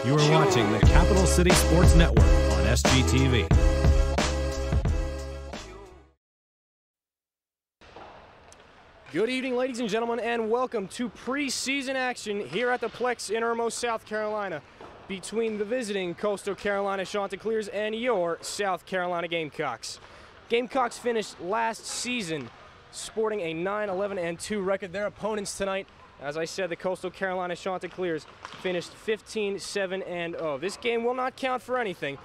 You are watching the Capital City Sports Network on SGTV. Good evening, ladies and gentlemen, and welcome to preseason action here at the Plex in Irmo, South Carolina, between the visiting Coastal Carolina Chanticleers and your South Carolina Gamecocks. Gamecocks finished last season sporting a 9-11-2 record. Their opponents tonight, as I said, the Coastal Carolina Chanticleers, finished 15-7-0. This game will not count for anything,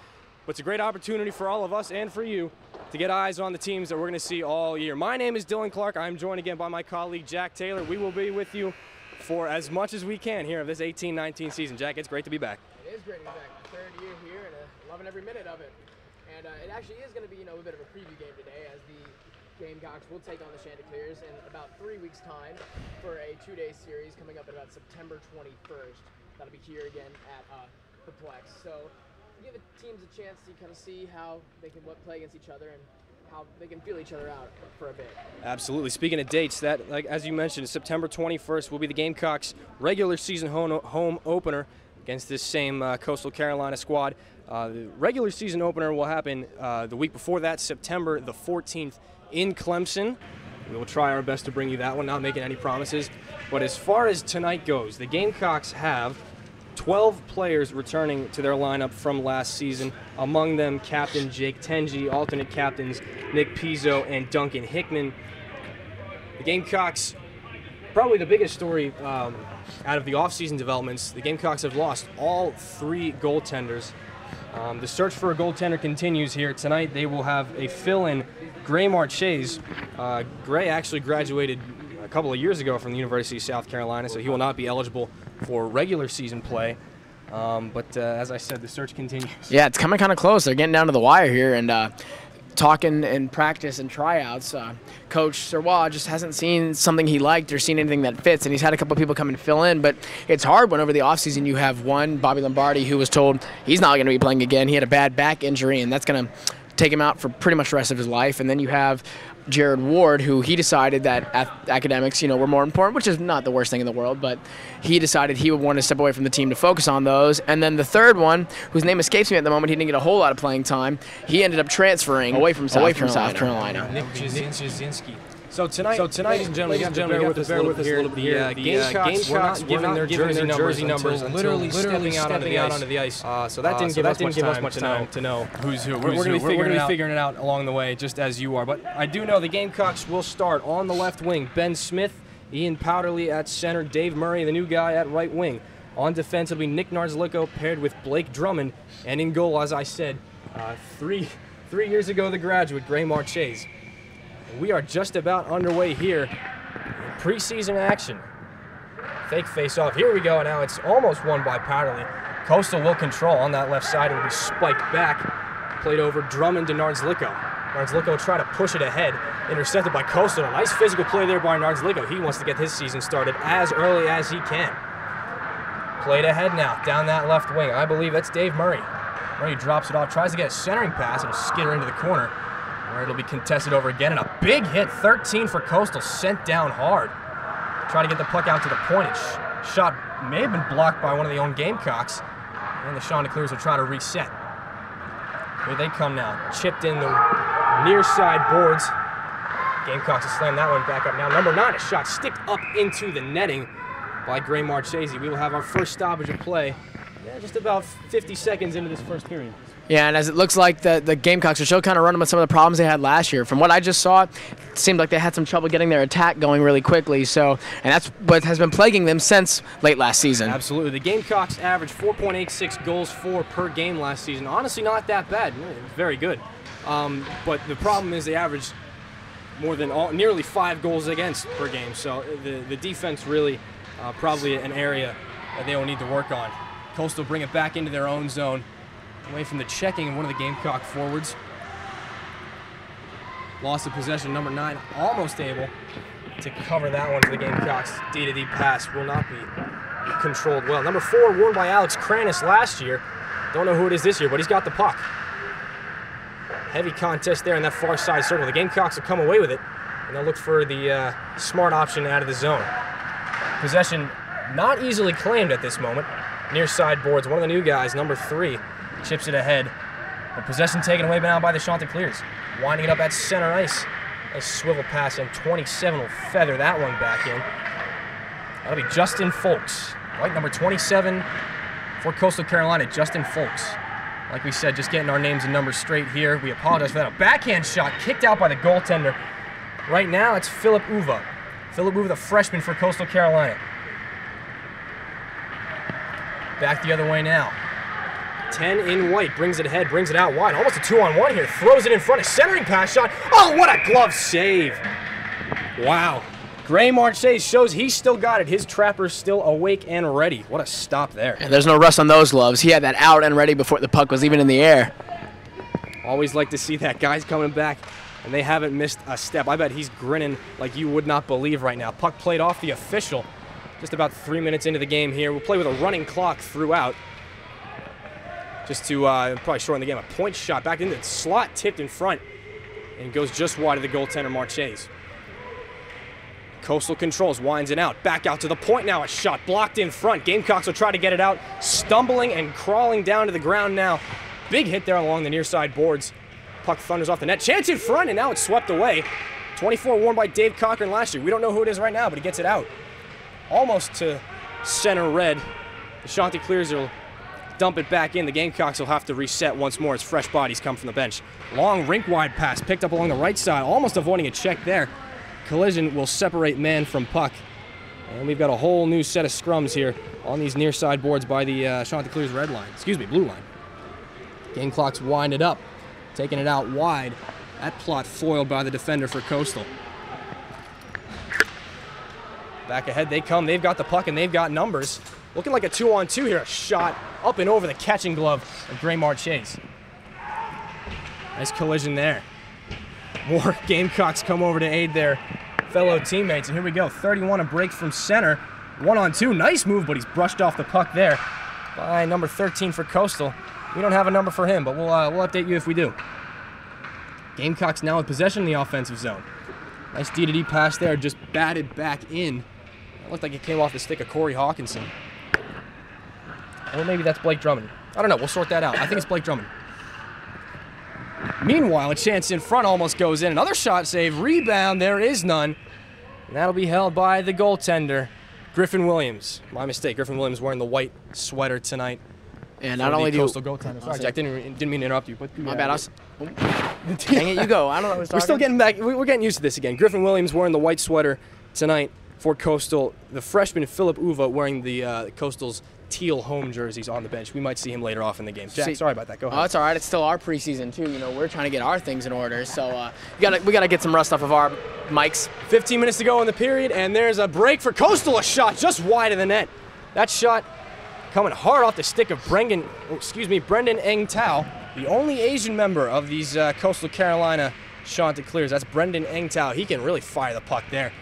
but it's a great opportunity for all of us and for you to get eyes on the teams that we're going to see all year. My name is Dillon Clark. I'm joined again by my colleague Jack Taylor. We will be with you for as much as we can here of this 18-19 season. Jack, it's great to be back. It is great to be back. The third year here, and loving every minute of it. And it actually is going to be, a bit of a preview game today, as the Gamecocks will take on the Chanticleers in about 3 weeks' time for a 2-day series coming up at about September 21st. That'll be here again at the Plex. So give the teams a chance to kind of see how they can play against each other and how they can feel each other out for a bit. Absolutely. Speaking of dates, that, like as you mentioned, September 21st will be the Gamecocks' regular season home opener against this same Coastal Carolina squad. The regular season opener will happen the week before that, September the 14th in Clemson. We will try our best to bring you that one, not making any promises. But as far as tonight goes, the Gamecocks have 12 players returning to their lineup from last season, among them Captain Jake Tenji, alternate captains Nick Pizzo and Duncan Hickman. The Gamecocks, probably the biggest story out of the offseason developments, the Gamecocks have lost all 3 goaltenders. The search for a goaltender continues here. Tonight they will have a fill-in, Gray Marchese. Gray actually graduated a couple of years ago from the University of South Carolina, so he will not be eligible for regular season play. But as I said, the search continues. Yeah, it's coming kind of close. They're getting down to the wire here, and talking in practice and tryouts, Coach Serwa just hasn't seen something he liked or seen anything that fits, and he's had a couple of people come and fill in, but it's hard when over the offseason you have one, Bobby Lombardi, who was told he's not going to be playing again. He had a bad back injury, and that's going to take him out for pretty much the rest of his life. And then you have Jared Ward, who he decided that academics, were more important, which is not the worst thing in the world, but he decided he would want to step away from the team to focus on those. And then the third one, whose name escapes me at the moment, he didn't get a whole lot of playing time. He ended up transferring away from South Carolina. Nick Jasinski. So tonight, ladies and gentlemen, bear with us a little bit here. The Gamecocks were not giving their jersey numbers until literally out onto the ice. So that didn't give us much time to know who's who. We're going to be figuring it out along the way, just as you are. But I do know the Gamecocks will start on the left wing. Ben Smith, Ian Powderly at center, Dave Murray, the new guy, at right wing. On defense, it'll be Nick Narzlicko paired with Blake Drummond. And in goal, as I said, 3 years ago, the graduate, Gray Marchese. We are just about underway here in preseason action. Fake face-off. Here we go. Now it's almost won by Powderly. Coastal will control on that left side. It will be spiked back. Played over Drummond to Narzlicko. Narzlicko try to push it ahead. Intercepted by Coastal. A nice physical play there by Narzlicko. He wants to get his season started as early as he can. Played ahead now down that left wing. I believe that's Dave Murray. Murray drops it off. Tries to get a centering pass. It'll skitter into the corner, where it'll be contested over again, and a big hit, 13 for Coastal, sent down hard. Trying to get the puck out to the point. Shot may have been blocked by one of the own Gamecocks, and the Chanticleers will try to reset. Here they come now, chipped in the near side boards. Gamecocks will slam that one back up now. Number 9, a shot sticked up into the netting by Gray Marchese. We will have our first stoppage of play, just about 50 seconds into this first period. Yeah, and as it looks like the Gamecocks are still kind of running with some of the problems they had last year. From what I just saw, it seemed like they had some trouble getting their attack going really quickly. So, and that's what has been plaguing them since late last season. Absolutely. The Gamecocks averaged 4.86 goals for per game last season. Honestly, not that bad. Very good. But the problem is they averaged more than nearly 5 goals against per game. So the defense really probably an area that they will need to work on. Coastal bring it back into their own zone, away from the checking of one of the Gamecock forwards. Loss of possession, number 9, almost able to cover that one for the Gamecocks. D-to-D pass will not be controlled well. Number 4, worn by Alex Kranis last year. Don't know who it is this year, but he's got the puck. Heavy contest there in that far side circle. The Gamecocks will come away with it, and they'll look for the smart option out of the zone. Possession not easily claimed at this moment. near side boards. One of the new guys, number 3, chips it ahead. The possession taken away now by the Chanticleers. Winding it up at center ice. Nice swivel pass, and 27 will feather that one back in. That'll be Justin Folks. White number 27 for Coastal Carolina, Justin Folks. Like we said, just getting our names and numbers straight here. We apologize for that. A backhand shot kicked out by the goaltender. Right now, it's Philip Uva. Philip Uva, the freshman for Coastal Carolina. Back the other way now. 10 in white, brings it ahead, brings it out wide. Almost a 2-on-1 here. Throws it in front, a centering pass shot. Oh, what a glove save. Wow. Gray Marchese shows he's still got it. His trapper's still awake and ready. What a stop there. And there's no rust on those gloves. He had that out and ready before the puck was even in the air. Always like to see that. Guys coming back, and they haven't missed a step. I bet he's grinning like you would not believe right now. Puck played off the official. Just about 3 minutes into the game here. We'll play with a running clock throughout. Just to probably shorten the game. A point shot back into the slot, tipped in front, and goes just wide of the goaltender, Marchese. Coastal controls, winds it out. Back out to the point now. A shot blocked in front. Gamecocks will try to get it out. Stumbling and crawling down to the ground now. Big hit there along the near side boards. Puck thunders off the net. Chance in front, and now it's swept away. 24 worn by Dave Cochran last year. We don't know who it is right now, but he gets it out. Almost to center red. The Chanticleers will dump it back in. The Gamecocks will have to reset once more as fresh bodies come from the bench. Long rink-wide pass picked up along the right side, almost avoiding a check there. Collision will separate man from puck. And we've got a whole new set of scrums here on these near side boards by the Chanticleers red line. Excuse me, blue line. Gamecocks wind it up, taking it out wide. That plot foiled by the defender for Coastal. Back ahead they come. They've got the puck and they've got numbers. Looking like a 2-on-2 here. A shot up and over the catching glove of Gray Marchese. Nice collision there. More Gamecocks come over to aid their fellow teammates. And here we go. 31, a break from center. 1-on-2. Nice move, but he's brushed off the puck there by number 13 for Coastal. We don't have a number for him, but we'll update you if we do. Gamecocks now in possession in the offensive zone. Nice D-to-D pass there, just batted back in. It looked like it came off the stick of Corey Hawkinson. Or maybe that's Blake Drummond. I don't know. We'll sort that out. I think it's Blake Drummond. Meanwhile, a chance in front almost goes in. Another shot save. Rebound. There is none. And that'll be held by the goaltender, Griffin Williams. My mistake. Griffin Williams wearing the white sweater tonight. And not only do Coastal goaltender. Sorry, Jack. Didn't mean to interrupt you. But my bad. Dang it, you go. I don't know. We're still getting back. We're getting used to this again. Griffin Williams wearing the white sweater tonight for Coastal. The freshman Philip Uva wearing the Coastal's teal home jerseys on the bench. We might see him later off in the game. Jack, sorry about that. Go ahead. Oh, it's all right. It's still our preseason too. You know, we're trying to get our things in order. So we gotta get some rust off of our mics. 15 minutes to go in the period, and there's a break for Coastal. A shot just wide of the net. That shot coming hard off the stick of Brendan Eng Tao, the only Asian member of these Coastal Carolina Chanticleers. That's Brendan Eng Tao. He can really fire the puck there.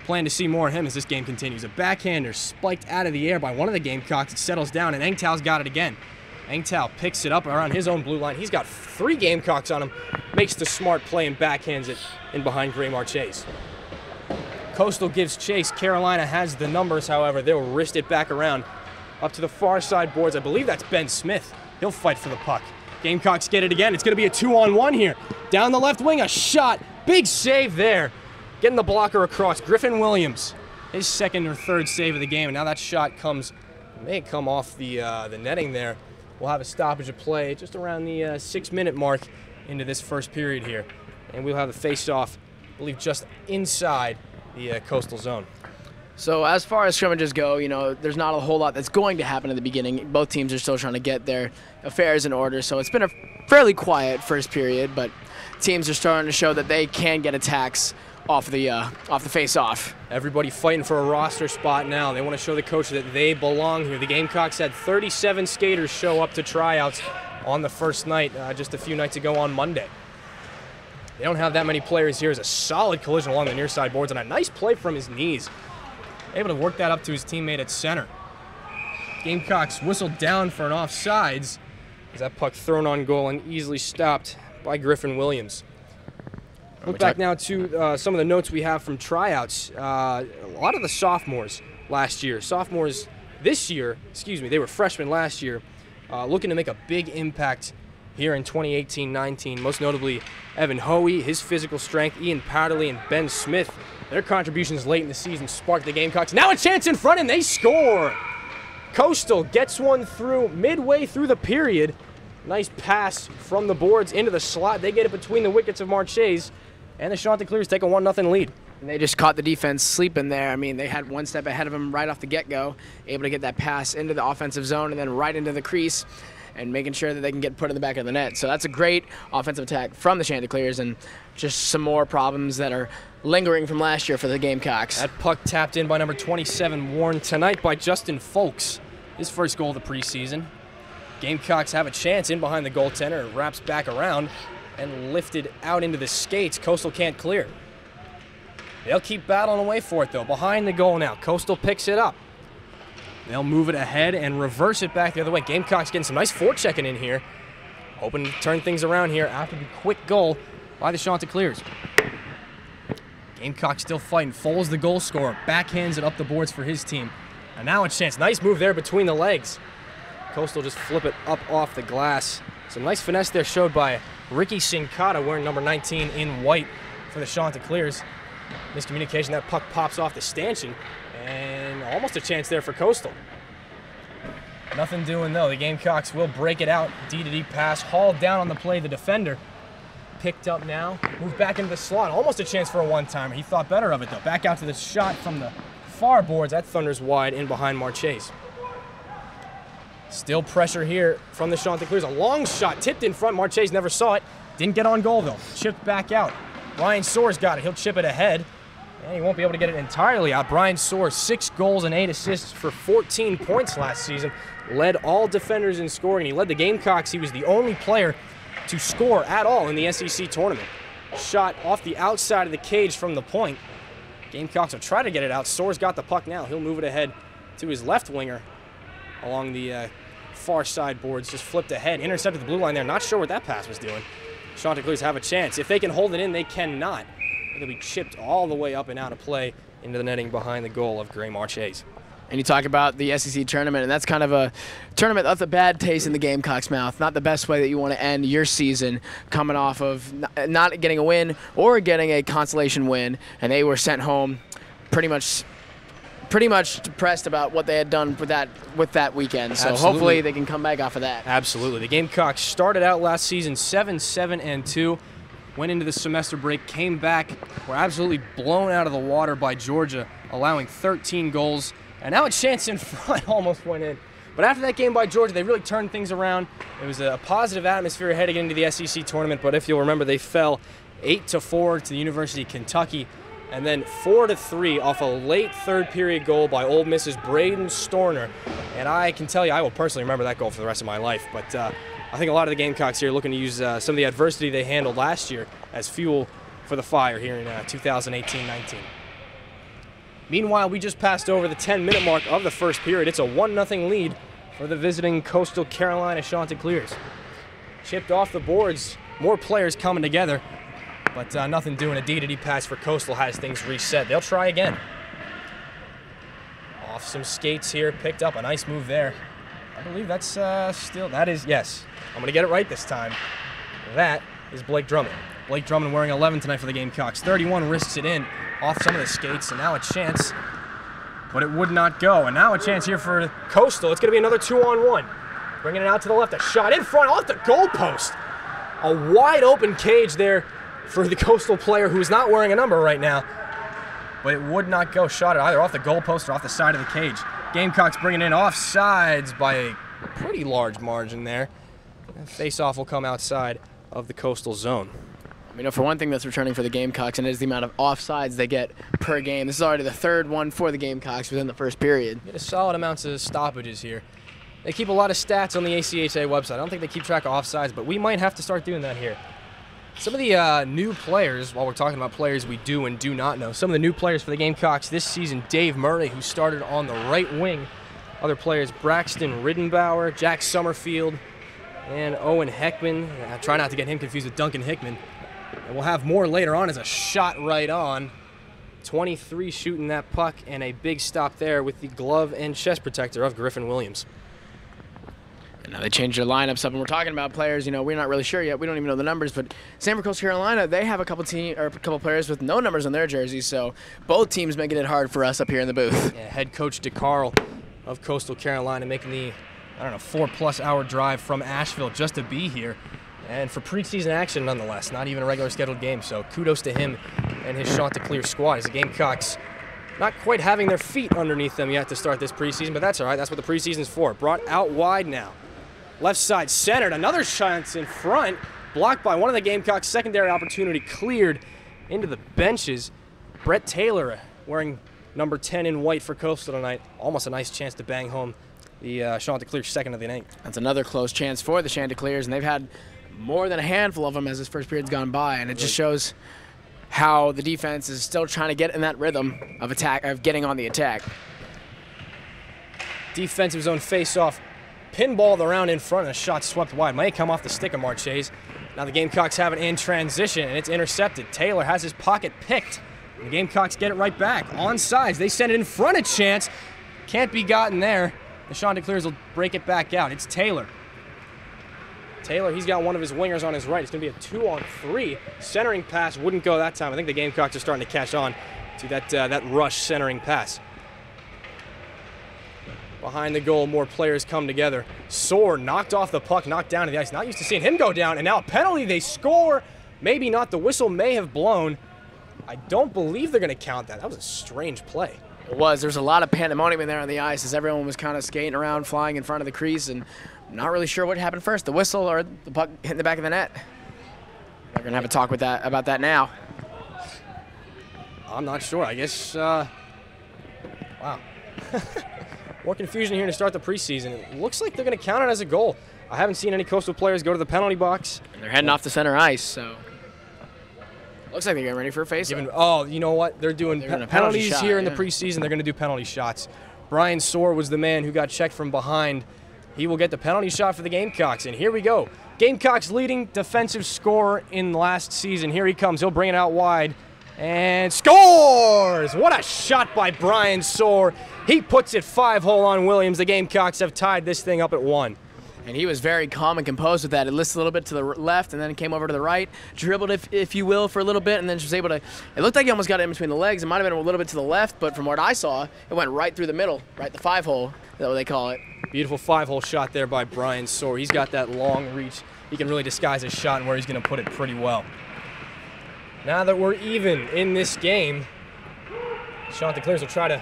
Plan to see more of him as this game continues. A backhander spiked out of the air by one of the Gamecocks. It settles down, and Eng Tao's got it again. Eng Tao picks it up around his own blue line. He's got 3 Gamecocks on him. Makes the smart play and backhands it in behind Gray Marchese. Coastal gives chase. Carolina has the numbers, however. They'll wrist it back around up to the far side boards. I believe that's Ben Smith. He'll fight for the puck. Gamecocks get it again. It's going to be a 2-on-1 here. Down the left wing, a shot. Big save there. Getting the blocker across. Griffin Williams, his second or third save of the game. And now that shot may come off the netting there. We'll have a stoppage of play just around the 6-minute mark into this first period here. And we'll have a face-off, I believe, just inside the Coastal zone. So as far as scrimmages go, you know, there's not a whole lot that's going to happen at the beginning. Both teams are still trying to get their affairs in order. So it's been a fairly quiet first period, but teams are starting to show that they can get attacks off the face-off. Everybody fighting for a roster spot now. They want to show the coach that they belong here. The Gamecocks had 37 skaters show up to tryouts on the first night, just a few nights ago on Monday. They don't have that many players here. It's a solid collision along the near side boards and a nice play from his knees. Able to work that up to his teammate at center. Gamecocks whistled down for an offsides as that puck thrown on goal and easily stopped by Griffin Williams. Look back now to some of the notes we have from tryouts. A lot of the sophomores last year. Sophomores this year, they were freshmen last year, looking to make a big impact here in 2018-19. Most notably, Evan Hoey, his physical strength, Ian Powderly, and Ben Smith. Their contributions late in the season sparked the Gamecocks. Now a chance in front, and they score. Coastal gets one through midway through the period. Nice pass from the boards into the slot. They get it between the wickets of Marchese, and the Chanticleers take a 1-0 lead. And they just caught the defense sleeping there. I mean, they had one step ahead of them right off the get-go, able to get that pass into the offensive zone and then right into the crease and making sure that they can get put in the back of the net. So that's a great offensive attack from the Chanticleers, and just some more problems that are lingering from last year for the Gamecocks. That puck tapped in by number 27, Warren tonight by Justin Folks, his first goal of the preseason. Gamecocks have a chance in behind the goaltender. It wraps back around and lifted out into the skates. Coastal can't clear. They'll keep battling away for it, though. Behind the goal now. Coastal picks it up. They'll move it ahead and reverse it back the other way. Gamecocks getting some nice forechecking in here. Hoping to turn things around here after the quick goal by the Chanticleers. Gamecock still fighting. Foles, the goal scorer, backhands it up the boards for his team. And now a chance. Nice move there between the legs. Coastal just flip it up off the glass. Some nice finesse there showed by Ricky Sincata, wearing number 19 in white for the Chanticleers. Miscommunication, that puck pops off the stanchion, and almost a chance there for Coastal. Nothing doing though. The Gamecocks will break it out. D-to-D pass, hauled down on the play. The defender picked up now, moved back into the slot. Almost a chance for a one-timer. He thought better of it though. Back out to the shot from the far boards. That thunders wide in behind Marchese. Still pressure here from the Chanticleers. A long shot tipped in front. Marchese never saw it. Didn't get on goal though. Chipped back out. Brian Soares got it. He'll chip it ahead. And he won't be able to get it entirely out. Brian Soares, 6 goals and 8 assists for 14 points last season. Led all defenders in scoring. He led the Gamecocks. He was the only player to score at all in the SEC tournament. Shot off the outside of the cage from the point. Gamecocks will try to get it out. Soares got the puck now. He'll move it ahead to his left winger along the far side boards. Just flipped ahead. Intercepted the blue line there. Not sure what that pass was doing. Chanticleers have a chance. If they can hold it in, they cannot. It'll be chipped all the way up and out of play into the netting behind the goal of Gray Marchese. And you talk about the SEC tournament, and that's kind of a tournament that's a bad taste in the Gamecocks' mouth. Not the best way that you want to end your season, coming off of not getting a win or getting a consolation win, and they were sent home pretty much depressed about what they had done with that weekend. So Absolutely. Hopefully they can come back off of that. Absolutely. The Gamecocks started out last season 7-7-2. Went into the semester break, came back, were absolutely blown out of the water by Georgia, allowing 13 goals. And now a chance in front almost went in. But after that game by Georgia, they really turned things around. It was a positive atmosphere heading into the SEC tournament, but if you'll remember, they fell 8-4 to the University of Kentucky, and then 4-3 off a late third period goal by Ole Miss's Braden Storner. And I can tell you, I will personally remember that goal for the rest of my life. But I think a lot of the Gamecocks here are looking to use some of the adversity they handled last year as fuel for the fire here in 2018-19. Meanwhile, we just passed over the 10-minute mark of the first period. It's a 1-0 lead for the visiting Coastal Carolina Chanticleers. Chipped off the boards, more players coming together, but nothing doing. A D-to-D pass for Coastal has things reset. They'll try again. Off some skates here, picked up a nice move there. I believe that's yes. I'm gonna get it right this time. That is Blake Drummond. Blake Drummond wearing 11 tonight for the Gamecocks. 31 risks it in off some of the skates, and now a chance, but it would not go. And now a chance here for Coastal. It's gonna be another 2-on-1. Bringing it out to the left, a shot in front off the goalpost. A wide open cage there for the Coastal player who's not wearing a number right now, but it would not go. Shot it either off the goalpost or off the side of the cage. Gamecocks bringing in offsides by a pretty large margin there. Face-off will come outside of the Coastal zone. You know, for one thing that's returning for the Gamecocks, and it is the amount of offsides they get per game. This is already the third one for the Gamecocks within the first period. Get a solid amounts of stoppages here. They keep a lot of stats on the ACHA website. I don't think they keep track of offsides, but we might have to start doing that here. Some of the new players, while we're talking about players we do and do not know, some of the new players for the Gamecocks this season: Dave Murray, who started on the right wing. Other players: Braxton Riddenbauer, Jack Summerfield, and Owen Heckman. Try not to get him confused with Duncan Hickman. And we'll have more later on as a shot right on. 23 shooting that puck, and a big stop there with the glove and chest protector of Griffin Williams. And now they changed their lineups up, and we're talking about players. You know, we're not really sure yet. We don't even know the numbers, but same for Coastal Carolina. They have a couple players with no numbers on their jerseys, so both teams making it hard for us up here in the booth. Yeah, head coach DeCarl of Coastal Carolina making the, 4+ hour drive from Asheville just to be here. And for preseason action, nonetheless, not even a regular scheduled game. So kudos to him and his Chanticleer squad as the Gamecocks not quite having their feet underneath them yet to start this preseason, but that's all right. That's what the preseason's for. Brought out wide now. Left side centered. Another chance in front. Blocked by one of the Gamecocks. Secondary opportunity cleared into the benches. Brett Taylor wearing number 10 in white for Coastal tonight. Almost a nice chance to bang home the Chanticleer second of the night. That's another close chance for the Chanticleers, and they've had more than a handful of them as this first period's gone by, and it just shows how the defense is still trying to get in that rhythm of attack, of getting on the attack. Defensive zone face-off, pinballed around in front, and a shot swept wide. May come off the stick of Marchese. Now the Gamecocks have it in transition, and it's intercepted. Taylor has his pocket picked. And the Gamecocks get it right back. On sides, they send it in front of Chance. Can't be gotten there. The Chanticleers will break it back out. It's Taylor. Taylor, he's got one of his wingers on his right. It's going to be a 2-on-3. Centering pass wouldn't go that time. I think the Gamecocks are starting to catch on to that rush centering pass. Behind the goal, more players come together. Soar knocked off the puck, knocked down to the ice. Not used to seeing him go down, and now a penalty. They score. Maybe not. The whistle may have blown. I don't believe they're going to count that. That was a strange play. It was. There's a lot of pandemonium in there on the ice as everyone was kind of skating around, flying in front of the crease, and not really sure what happened first, the whistle or the puck hitting the back of the net. We're going to have a talk about that now. I'm not sure. I guess, wow. More confusion here to start the preseason. It looks like they're going to count it as a goal. I haven't seen any Coastal players go to the penalty box. And they're heading off the center ice, so looks like they're getting ready for a face-off. Oh, you know what? They're doing penalties shot, here in the preseason. They're going to do penalty shots. Brian Soar was the man who got checked from behind. He will get the penalty shot for the Gamecocks, and here we go. Gamecocks leading defensive scorer in last season. Here he comes. He'll bring it out wide and scores! What a shot by Brian Soar. He puts it 5-hole on Williams. The Gamecocks have tied this thing up at 1. And he was very calm and composed with that. It listed a little bit to the left and then came over to the right, dribbled, if you will, for a little bit, and then was able to, it looked like he almost got it in between the legs. It might have been a little bit to the left, but from what I saw, it went right through the middle, right the 5-hole. Is that what they call it? Beautiful 5-hole shot there by Brian Soar. He's got that long reach. He can really disguise his shot and where he's going to put it pretty well. Now that we're even in this game, Chanticleers will try to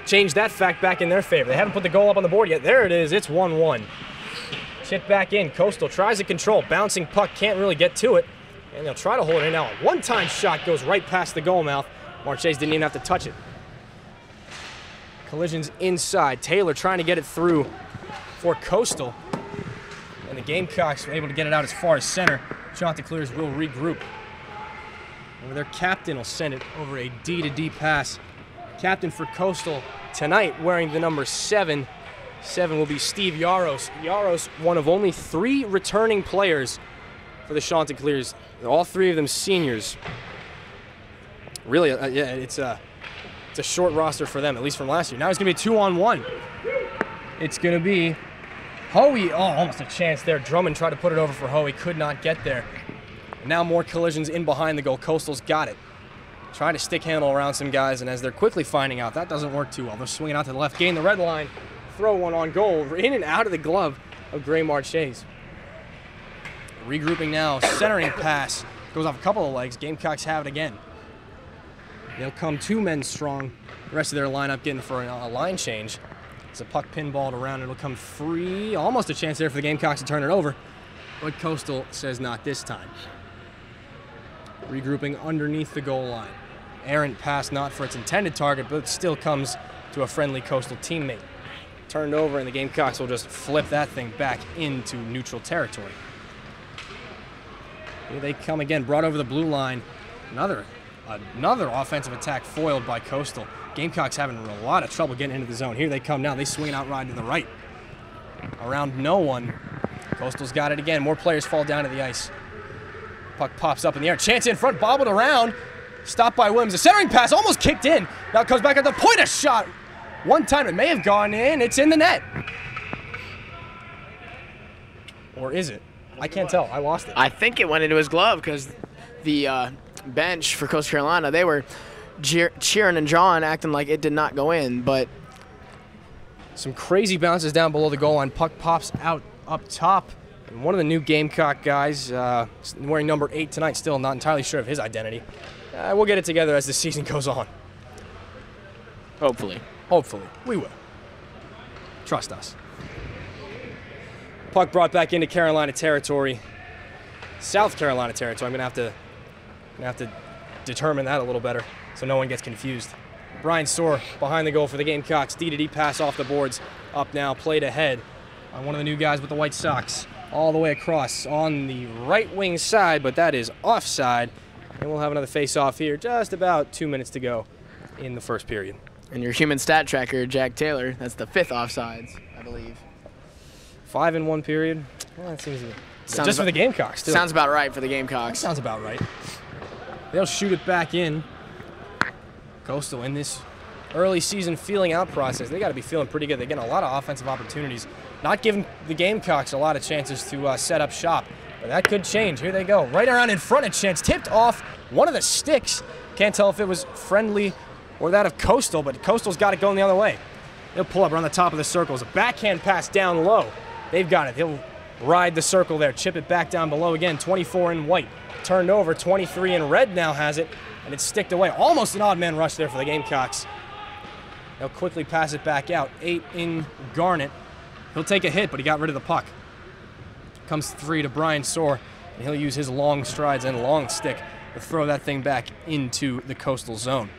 change that fact back in their favor. They haven't put the goal up on the board yet. There it is. It's 1-1. Chip back in. Coastal tries to control. Bouncing puck, can't really get to it. And they'll try to hold it in now. A one-time shot goes right past the goal mouth. Marchese didn't even have to touch it. Collisions inside. Taylor trying to get it through for Coastal. And the Gamecocks were able to get it out as far as center. Chanticleers will regroup. And their captain will send it over a D-to-D pass. Captain for Coastal tonight wearing the number 7. 7 will be Steve Yaros. Yaros, one of only 3 returning players for the Chanticleers. All 3 of them seniors. Really, yeah, it's a short roster for them, at least from last year. Now it's going to be a 2-on-1. It's going to be Hoey. Oh, almost a chance there. Drummond tried to put it over for Hoey. Could not get there. And now more collisions in behind the goal. Coastal's got it. Trying to stick handle around some guys, and as they're quickly finding out, that doesn't work too well. They're swinging out to the left, gain the red line, throw one on goal, in and out of the glove of Gray Marchese. Regrouping now, centering pass, goes off a couple of legs. Gamecocks have it again. They'll come 2 men strong. The rest of their lineup getting for a line change. It's a puck pinballed around. It'll come free. Almost a chance there for the Gamecocks to turn it over. But Coastal says not this time. Regrouping underneath the goal line. Errant pass not for its intended target, but it still comes to a friendly Coastal teammate. Turned over, and the Gamecocks will just flip that thing back into neutral territory. Here they come again, brought over the blue line. Another offensive attack foiled by Coastal. Gamecocks having a lot of trouble getting into the zone. Here they come now. They swing it out wide to the right. Around no one. Coastal's got it again. More players fall down to the ice. Puck pops up in the air. Chance in front, bobbled around. Stopped by Williams. The centering pass almost kicked in. Now it comes back at the point. A shot. One time it may have gone in. It's in the net. Or is it? I can't tell. I lost it. I think it went into his glove because the bench for Coastal Carolina, they were cheering and jawing, acting like it did not go in. But some crazy bounces down below the goal line. Puck pops out up top. And one of the new Gamecock guys, wearing number 8 tonight, still not entirely sure of his identity. We'll get it together as the season goes on. hopefully. Hopefully. We will. Trust us. Puck brought back into Carolina territory. South Carolina territory. I'm gonna have to determine that a little better so no one gets confused. Brian Soar behind the goal for the Gamecocks. D-to-D pass off the boards. Up now, played ahead on one of the new guys with the White Sox. All the way across on the right wing side, but that is offside. And we'll have another face-off here. Just about 2 minutes to go in the first period. And your human stat tracker, Jack Taylor, that's the 5th offsides, I believe. 5 in 1 period. Well, that seems just for the Gamecocks, too. Sounds about right for the Gamecocks. Sounds about right. They'll shoot it back in. Coastal in this early season feeling out process. They got to be feeling pretty good. They're getting a lot of offensive opportunities. Not giving the Gamecocks a lot of chances to set up shop. But that could change. Here they go. Right around in front of Chance. Tipped off one of the sticks. Can't tell if it was friendly or that of Coastal, but Coastal's got it going the other way. He'll pull up around the top of the circle. It's a backhand pass down low. They've got it. He'll ride the circle there. Chip it back down below again. 24 in white. Turned over. 23 in red now has it. And it's sticked away. Almost an odd man rush there for the Gamecocks. They'll quickly pass it back out. 8 in garnet. He'll take a hit, but he got rid of the puck. Comes 3 to Brian Soar, and he'll use his long strides and long stick to throw that thing back into the Coastal zone.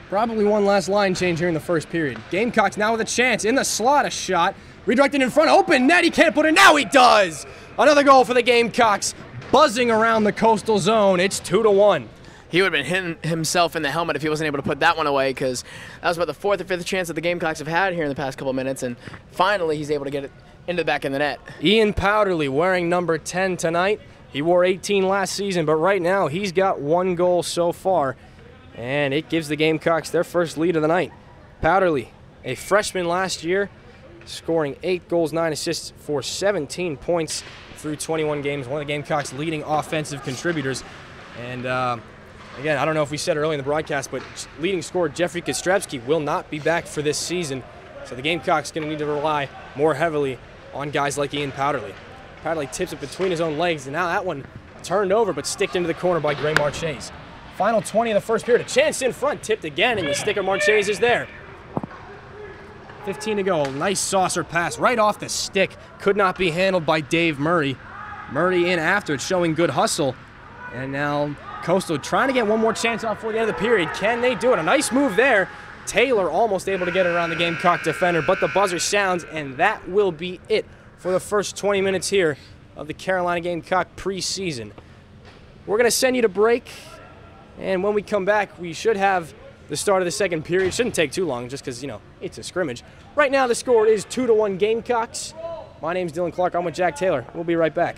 Probably one last line change here in the first period. Gamecocks now with a chance in the slot, a shot. Redirected in front, open net, he can't put it, now he does! Another goal for the Gamecocks, buzzing around the Coastal zone. It's 2-1. He would have been hitting himself in the helmet if he wasn't able to put that one away, because that was about the 4th or 5th chance that the Gamecocks have had here in the past couple of minutes, and finally he's able to get it into the back of the net. Ian Powderly wearing number 10 tonight. He wore 18 last season, but right now he's got 1 goal so far, and it gives the Gamecocks their first lead of the night. Powderly, a freshman last year, scoring 8 goals, 9 assists for 17 points through 21 games. One of the Gamecocks' leading offensive contributors. And again, I don't know if we said it early in the broadcast, but leading scorer Jeffrey Kostrevsky will not be back for this season. So the Gamecocks going to need to rely more heavily on guys like Ian Powderly. Powderly tips it between his own legs, and now that one turned over but sticked into the corner by Gray Marchese. Final 20 of the first period. A chance in front, tipped again, and the stick of Marchese is there. 15 to go. Nice saucer pass right off the stick. Could not be handled by Dave Murray. Murray in after it, showing good hustle. And now Coastal trying to get one more chance off before the end of the period. Can they do it? A nice move there. Taylor almost able to get it around the Gamecock defender, but the buzzer sounds, and that will be it for the first 20 minutes here of the Carolina Gamecock preseason. We're going to send you to break, and when we come back, we should have the start of the second period. Shouldn't take too long just because, you know, it's a scrimmage. Right now, the score is 2-1 Gamecocks. My name's Dillon Clark. I'm with Jack Taylor. We'll be right back.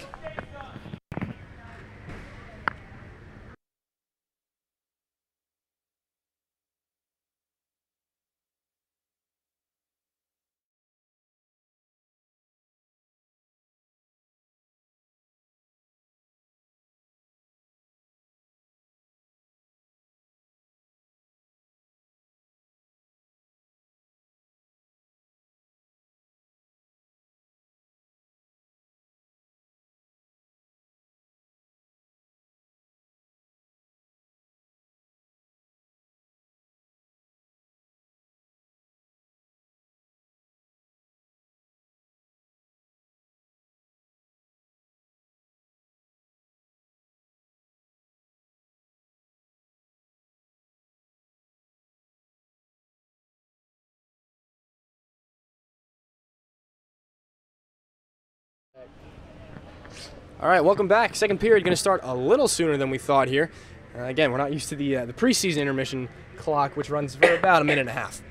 All right, welcome back. Second period going to start a little sooner than we thought here. Again, we're not used to the preseason intermission clock, which runs for about a minute and a half.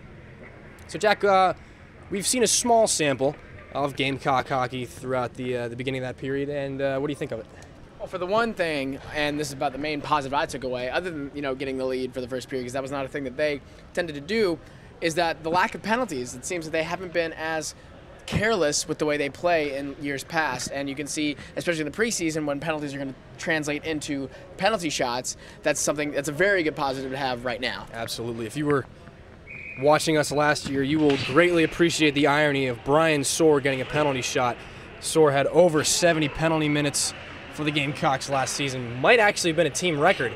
So, Jack, we've seen a small sample of Gamecock hockey throughout the beginning of that period, and what do you think of it? Well, for the one thing, and this is about the main positive I took away, other than, getting the lead for the first period, because that was not a thing that they tended to do, is that the lack of penalties. It seems that they haven't been as careless with the way they play in years past, and you can see, especially in the preseason, when penalties are going to translate into penalty shots, that's a very good positive to have right now. Absolutely. If you were watching us last year, you will greatly appreciate the irony of Brian Soar getting a penalty shot. Soar had over 70 penalty minutes for the Gamecocks last season. Might actually have been a team record.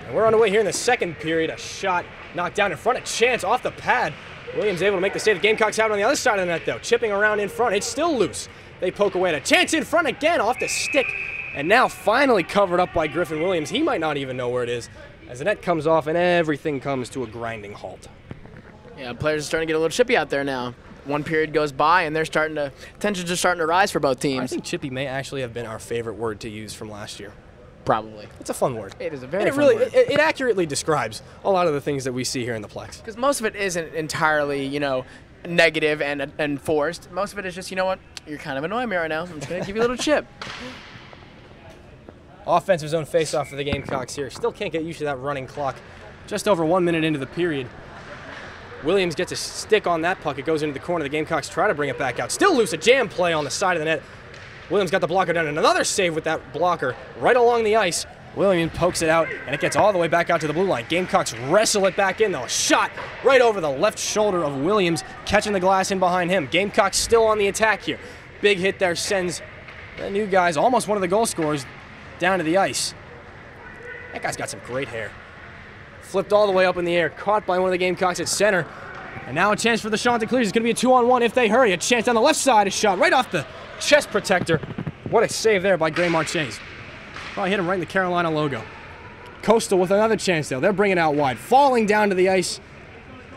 And we're on the way here in the second period. A shot knocked down in front, a chance off the pad. Williams able to make the save. The Gamecocks have it on the other side of the net, though. Chipping around in front. It's still loose. They poke away at a chance in front again off the stick. And now finally covered up by Griffin Williams. He might not even know where it is as the net comes off and everything comes to a grinding halt. Yeah, players are starting to get a little chippy out there now. One period goes by and tensions are starting to rise for both teams. I think chippy may actually have been our favorite word to use from last year. Probably. It's a fun word. It is a very fun word. It accurately describes a lot of the things that we see here in the Plex. Because most of it isn't entirely, negative and forced. Most of it is just, you know what, you're kind of annoying me right now. I'm just going to give you a little chip. Offensive zone face-off for the Gamecocks here. Still can't get used to that running clock. Just over 1 minute into the period. Williams gets a stick on that puck. It goes into the corner. The Gamecocks try to bring it back out. Still loose. A jam play on the side of the net. Williams got the blocker down, and another save with that blocker right along the ice. Williams pokes it out, and it gets all the way back out to the blue line. Gamecocks wrestle it back in, though. A shot right over the left shoulder of Williams, catching the glass in behind him. Gamecocks still on the attack here. Big hit there sends the new guys, almost one of the goal scorers, down to the ice. That guy's got some great hair. Flipped all the way up in the air, caught by one of the Gamecocks at center. And now a chance for the Chanticleers. It's going to be a 2-on-1 if they hurry. A chance on the left side, a shot right off the chest protector. What a save there by Gray Marchese. Probably hit him right in the Carolina logo. Coastal with another chance, though. They're bringing it out wide. Falling down to the ice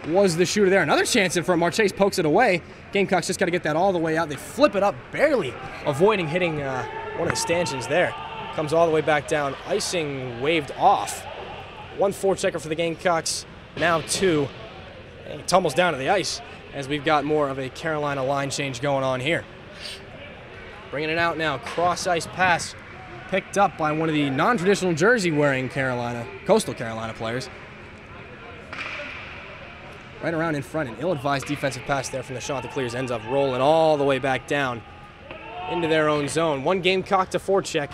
was the shooter there. Another chance in front. Marchese pokes it away. Gamecocks just got to get that all the way out. They flip it up, barely avoiding hitting one of the stanchions there. Comes all the way back down. Icing waved off. 1 forechecker for the Gamecocks. Now 2. And he tumbles down to the ice as we've got more of a Carolina line change going on here. Bringing it out now. Cross-ice pass picked up by one of the non-traditional jersey-wearing Coastal Carolina players. Right around in front. An ill-advised defensive pass there from the Chanticleers ends up rolling all the way back down into their own zone. One Gamecock to forecheck.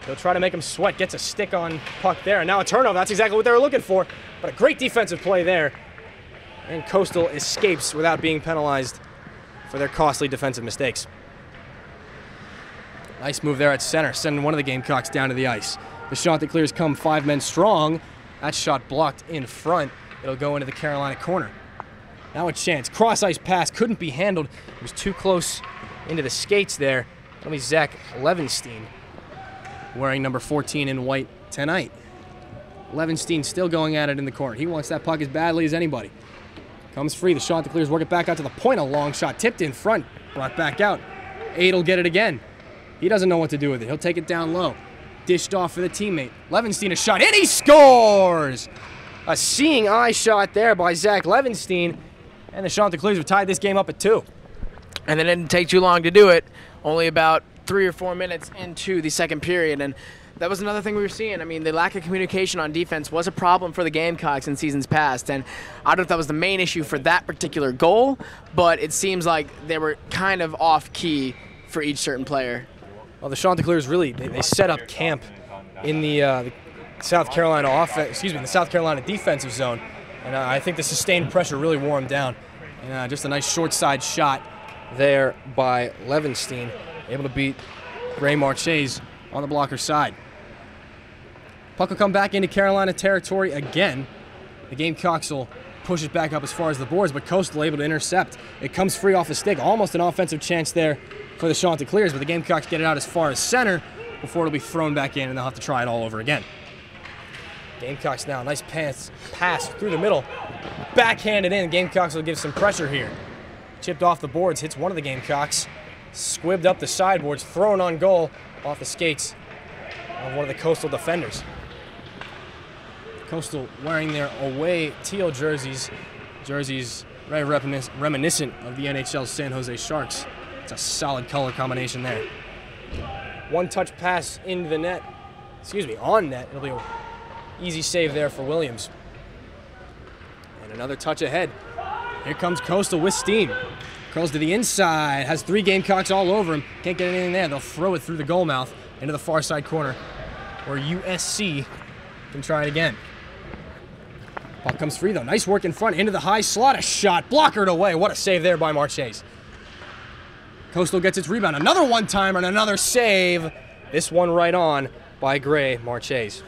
They'll try to make him sweat. Gets a stick on puck there. And now a turnover. That's exactly what they were looking for. But a great defensive play there. And Coastal escapes without being penalized for their costly defensive mistakes. Nice move there at center, sending one of the Gamecocks down to the ice. The Chanticleers come 5 men strong. That shot blocked in front. It'll go into the Carolina corner. Now a chance. Cross-ice pass couldn't be handled. It was too close into the skates there. That'll be Zach Levenstein, wearing number 14 in white tonight. Levenstein still going at it in the corner. He wants that puck as badly as anybody. Comes free. The Chanticleers work it back out to the point. A long shot tipped in front. Brought back out. Aid'll get it again. He doesn't know what to do with it. He'll take it down low. Dished off for the teammate. Levenstein a shot, and he scores! A seeing eye shot there by Zach Levenstein. And the Chanticleers have tied this game up at 2. And it didn't take too long to do it. Only about 3 or 4 minutes into the second period. And that was another thing we were seeing. I mean, the lack of communication on defense was a problem for the Gamecocks in seasons past. And I don't know if that was the main issue for that particular goal, but it seems like they were kind of off-key for each certain player. Well, the Chanticleers really, they set up camp in the South Carolina the South Carolina defensive zone. And I think the sustained pressure really wore them down. And just a nice short side shot there by Levenstein, able to beat Gray Marchese on the blocker side. Puck will come back into Carolina territory again. The Gamecocks will push it back up as far as the boards, but Coastal able to intercept. It comes free off a stick. Almost an offensive chance there for the Chanticleers, but the Gamecocks get it out as far as center before it'll be thrown back in, and they'll have to try it all over again. Gamecocks now, nice pass through the middle. Backhanded in. Gamecocks will give some pressure here. Chipped off the boards, hits one of the Gamecocks. Squibbed up the sideboards, thrown on goal off the skates of one of the Coastal defenders. Coastal wearing their away teal jerseys very reminiscent of the NHL's San Jose Sharks. It's a solid color combination there. one-touch pass into the net. Excuse me, on net. It'll be an easy save there for Williams. And another touch ahead. Here comes Coastal with steam. Curls to the inside, has 3 Gamecocks all over him. Can't get anything there. They'll throw it through the goal mouth into the far side corner where USC can try it again. Puck comes free though. Nice work in front into the high slot. A shot blockered away. What a save there by Marchese. Coastal gets its rebound. Another one-timer and another save. This one right on by Gray Marchese.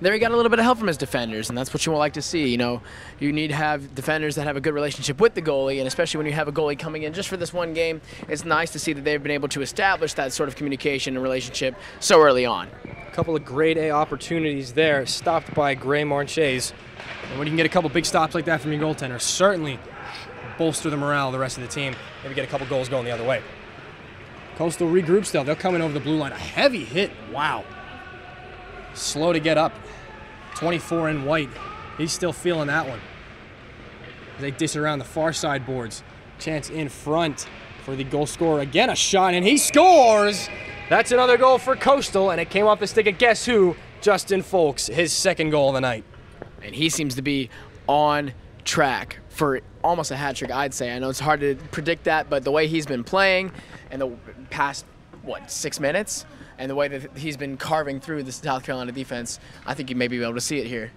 There he got a little bit of help from his defenders, and that's what you would like to see. You know, you need to have defenders that have a good relationship with the goalie, and especially when you have a goalie coming in just for this one game, it's nice to see that they've been able to establish that sort of communication and relationship so early on. A couple of grade A opportunities there, stopped by Gray Marchese. And when you can get a couple big stops like that from your goaltender, certainly bolster the morale of the rest of the team. Maybe get a couple goals going the other way. Coastal regroups though. They'll come in over the blue line. A heavy hit. Wow. Slow to get up. 24 in white. He's still feeling that one. They dish around the far side boards. Chance in front for the goal scorer. Again, a shot, and he scores! That's another goal for Coastal, and it came off the stick of guess who? Justin Folks, his second goal of the night. And he seems to be on track for almost a hat trick, I'd say. I know it's hard to predict that, but the way he's been playing in the past, 6 minutes, and the way that he's been carving through the South Carolina defense, I think you may be able to see it here.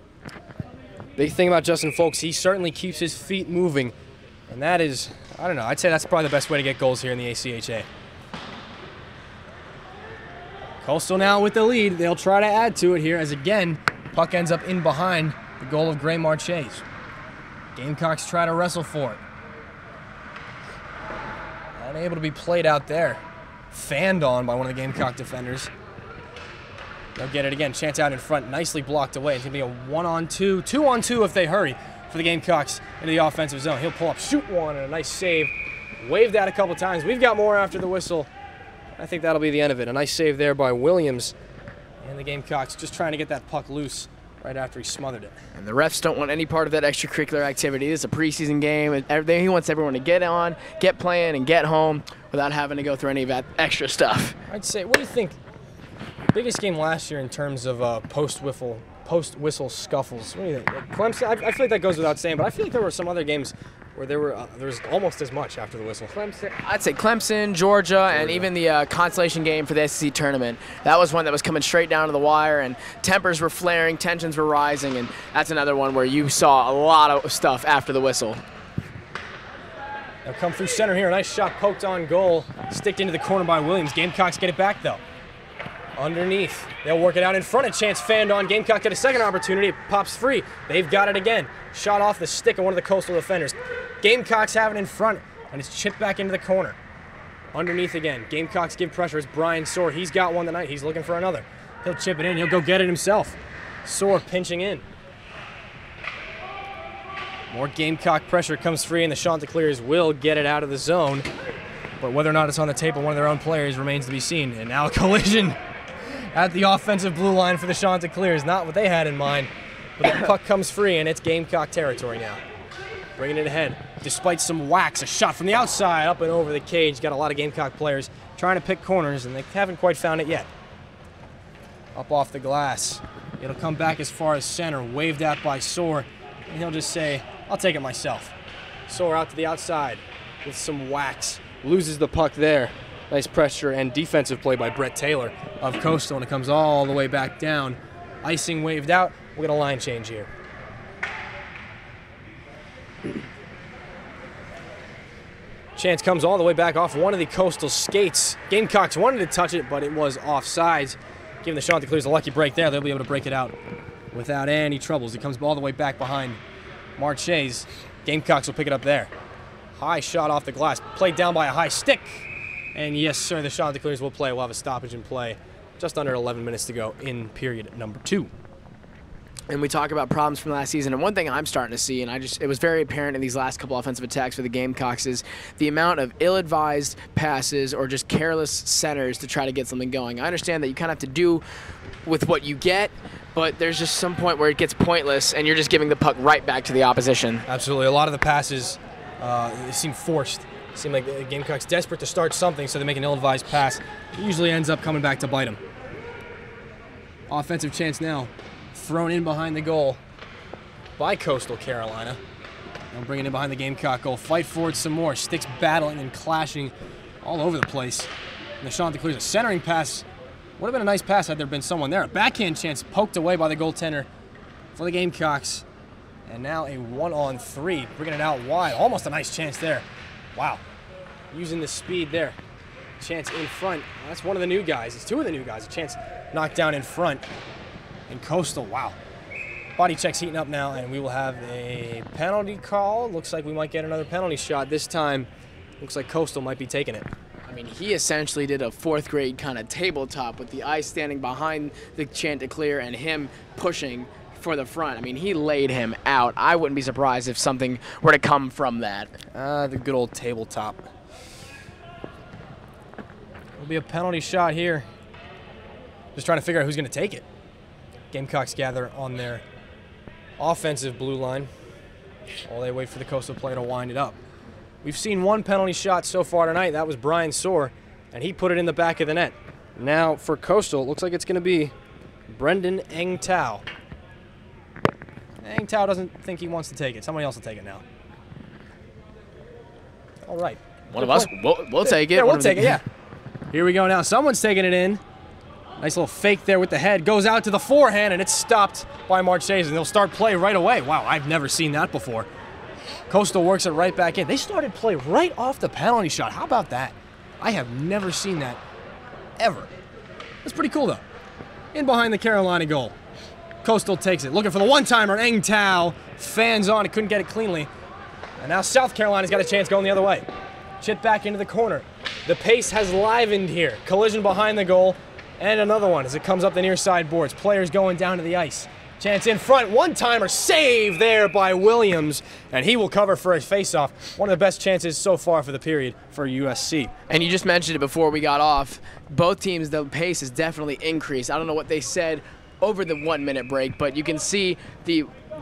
Big thing about Justin Folks, he certainly keeps his feet moving. And that is, I don't know, I'd say that's probably the best way to get goals here in the ACHA. Coastal now with the lead. They'll try to add to it here as, again, puck ends up in behind the goal of Gray Marchese. Gamecocks try to wrestle for it. Unable to be played out there. Fanned on by one of the Gamecock defenders. They'll get it again. Chance out in front. Nicely blocked away. It's going to be a 1-on-2. 2-on-2 if they hurry for the Gamecocks into the offensive zone. He'll pull up, shoot one, and a nice save. Waved that a couple times. We've got more after the whistle. I think that'll be the end of it. A nice save there by Williams. And the Gamecocks just trying to get that puck loose right after he smothered it. And the refs don't want any part of that extracurricular activity. This is a preseason game. He wants everyone to get on, get playing, and get home without having to go through any of that extra stuff. I'd say, what do you think? Biggest game last year in terms of post-whistle scuffles. What do you think? Clemson, I feel like that goes without saying, but I feel like there were some other games where there was almost as much after the whistle. I'd say Clemson, Georgia, and even the consolation game for the SEC tournament. That was one that was coming straight down to the wire, and tempers were flaring, tensions were rising, and that's another one where you saw a lot of stuff after the whistle. They'll come through center here. A nice shot poked on goal. Sticked into the corner by Williams. Gamecocks get it back, though. Underneath. They'll work it out in front. A chance fanned on. Gamecock get a second opportunity. It pops free. They've got it again. Shot off the stick of one of the Coastal defenders. Gamecocks have it in front, and it's chipped back into the corner. Underneath again. Gamecocks give pressure. It's Brian Soar. He's got one tonight. He's looking for another. He'll chip it in. He'll go get it himself. Soar pinching in. More Gamecock pressure comes free, and the Chanticleers will get it out of the zone. But whether or not it's on the tape of one of their own players remains to be seen. And now a collision at the offensive blue line for the Chanticleers. Not what they had in mind. But the puck comes free, and it's Gamecock territory now. Bringing it ahead. Despite some whacks, a shot from the outside up and over the cage. Got a lot of Gamecock players trying to pick corners, and they haven't quite found it yet. Up off the glass. It'll come back as far as center. Waved out by Soar. And he'll just say, I'll take it myself. Soar out to the outside with some whacks. Loses the puck there. Nice pressure and defensive play by Brett Taylor of Coastal, and it comes all the way back down. Icing waved out. We'll get a line change here. Chance comes all the way back off one of the Coastal skates. Gamecocks wanted to touch it, but it was offsides. Giving the Chanticleers a lucky break there. They'll be able to break it out without any troubles. It comes all the way back behind Marchese. Gamecocks will pick it up there. High shot off the glass. Played down by a high stick. And yes, sir, the Chanticleers will play. We'll have a stoppage in play. Just under 11 minutes to go in period number 2. And we talk about problems from last season, and one thing I'm starting to see, and it was very apparent in these last couple offensive attacks for the Gamecocks, is the amount of ill-advised passes or just careless centers to try to get something going. I understand that you kind of have to do with what you get, but there's just some point where it gets pointless, and you're just giving the puck right back to the opposition. Absolutely. A lot of the passes seem forced. Seemed like the Gamecocks desperate to start something, so they make an ill-advised pass. It usually ends up coming back to bite them. Offensive chance now. Thrown in behind the goal by Coastal Carolina. They'll bring it in behind the Gamecock goal. Fight for it some more. Sticks battling and clashing all over the place. And Nashant clears a centering pass. Would have been a nice pass had there been someone there. A backhand chance poked away by the goaltender for the Gamecocks. And now a 1-on-3. Bringing it out wide. Almost a nice chance there. Wow. Using the speed there. Chance in front. That's one of the new guys. It's two of the new guys. A chance knocked down in front. And Coastal, wow. Body check's heating up now, and we will have a penalty call. Looks like we might get another penalty shot this time. Looks like Coastal might be taking it. I mean, he essentially did a fourth grade kind of tabletop with the ice standing behind the Chanticleer and him pushing for the front. I mean, he laid him out. I wouldn't be surprised if something were to come from that. The good old tabletop. Will be a penalty shot here. Just trying to figure out who's going to take it. Gamecocks gather on their offensive blue line while they wait for the Coastal player to wind it up. We've seen one penalty shot so far tonight. That was Brian Soar, and he put it in the back of the net. Now for Coastal, it looks like it's going to be Brendan Eng Tao. Eng Tao doesn't think he wants to take it. Somebody else will take it now. All right. One of us, we'll take it. Yeah, we'll take it, yeah. Here we go now. Someone's taking it in. Nice little fake there with the head. Goes out to the forehand, and it's stopped by Marchese, and they'll start play right away. Wow, I've never seen that before. Coastal works it right back in. They started play right off the penalty shot. How about that? I have never seen that ever. That's pretty cool, though. In behind the Carolina goal. Coastal takes it. Looking for the one-timer. Eng Tao fans on. It couldn't get it cleanly. And now South Carolina's got a chance going the other way. Chip back into the corner. The pace has livened here. Collision behind the goal. And another one as it comes up the near side boards. Players going down to the ice. Chance in front. One-timer. Save there by Williams. And he will cover for a face-off. One of the best chances so far for the period for USC. And you just mentioned it before we got off. Both teams, the pace has definitely increased. I don't know what they said over the 1 minute break, but you can see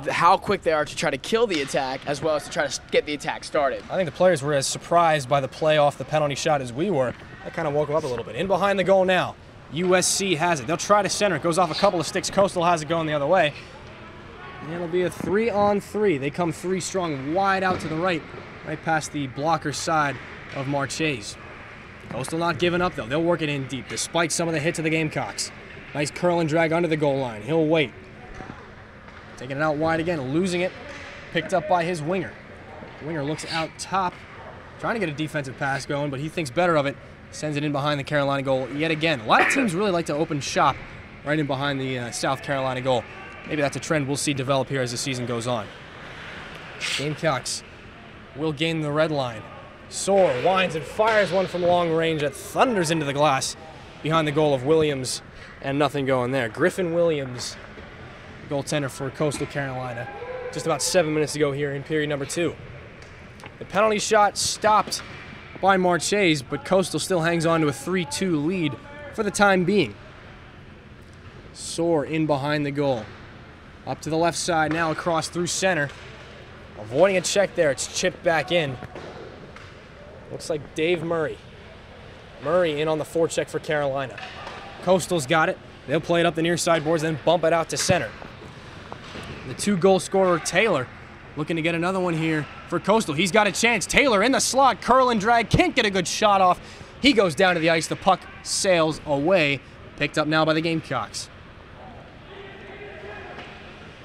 how quick they are to try to kill the attack as well as to try to get the attack started. I think the players were as surprised by the play off the penalty shot as we were. That kind of woke them up a little bit. In behind the goal now. USC has it. They'll try to center. It goes off a couple of sticks. Coastal has it going the other way. And it'll be a 3-on-3. They come three strong wide out to the right past the blocker side of Marchese. Coastal not giving up, though. They'll work it in deep, despite some of the hits of the Gamecocks. Nice curl and drag under the goal line. He'll wait. Taking it out wide again, losing it. Picked up by his winger. Winger looks out top, trying to get a defensive pass going, but he thinks better of it. Sends it in behind the Carolina goal yet again. A lot of teams really like to open shop right in behind the South Carolina goal. Maybe that's a trend we'll see develop here as the season goes on. Gamecocks will gain the red line. Soar winds and fires one from long range that thunders into the glass behind the goal of Williams, and nothing going there. Griffin Williams, goaltender for Coastal Carolina. Just about 7 minutes to go here in period number 2. The penalty shot stopped by Marchese, but Coastal still hangs on to a 3-2 lead for the time being. Soar in behind the goal. Up to the left side now, across through center. Avoiding a check there, it's chipped back in. Looks like Dave Murray. Murray in on the forecheck for Carolina. Coastal's got it. They'll play it up the near side boards, then bump it out to center. The 2-goal scorer, Taylor, looking to get another one here for Coastal. He's got a chance. Taylor in the slot, curl and drag, can't get a good shot off. He goes down to the ice. The puck sails away. Picked up now by the Gamecocks.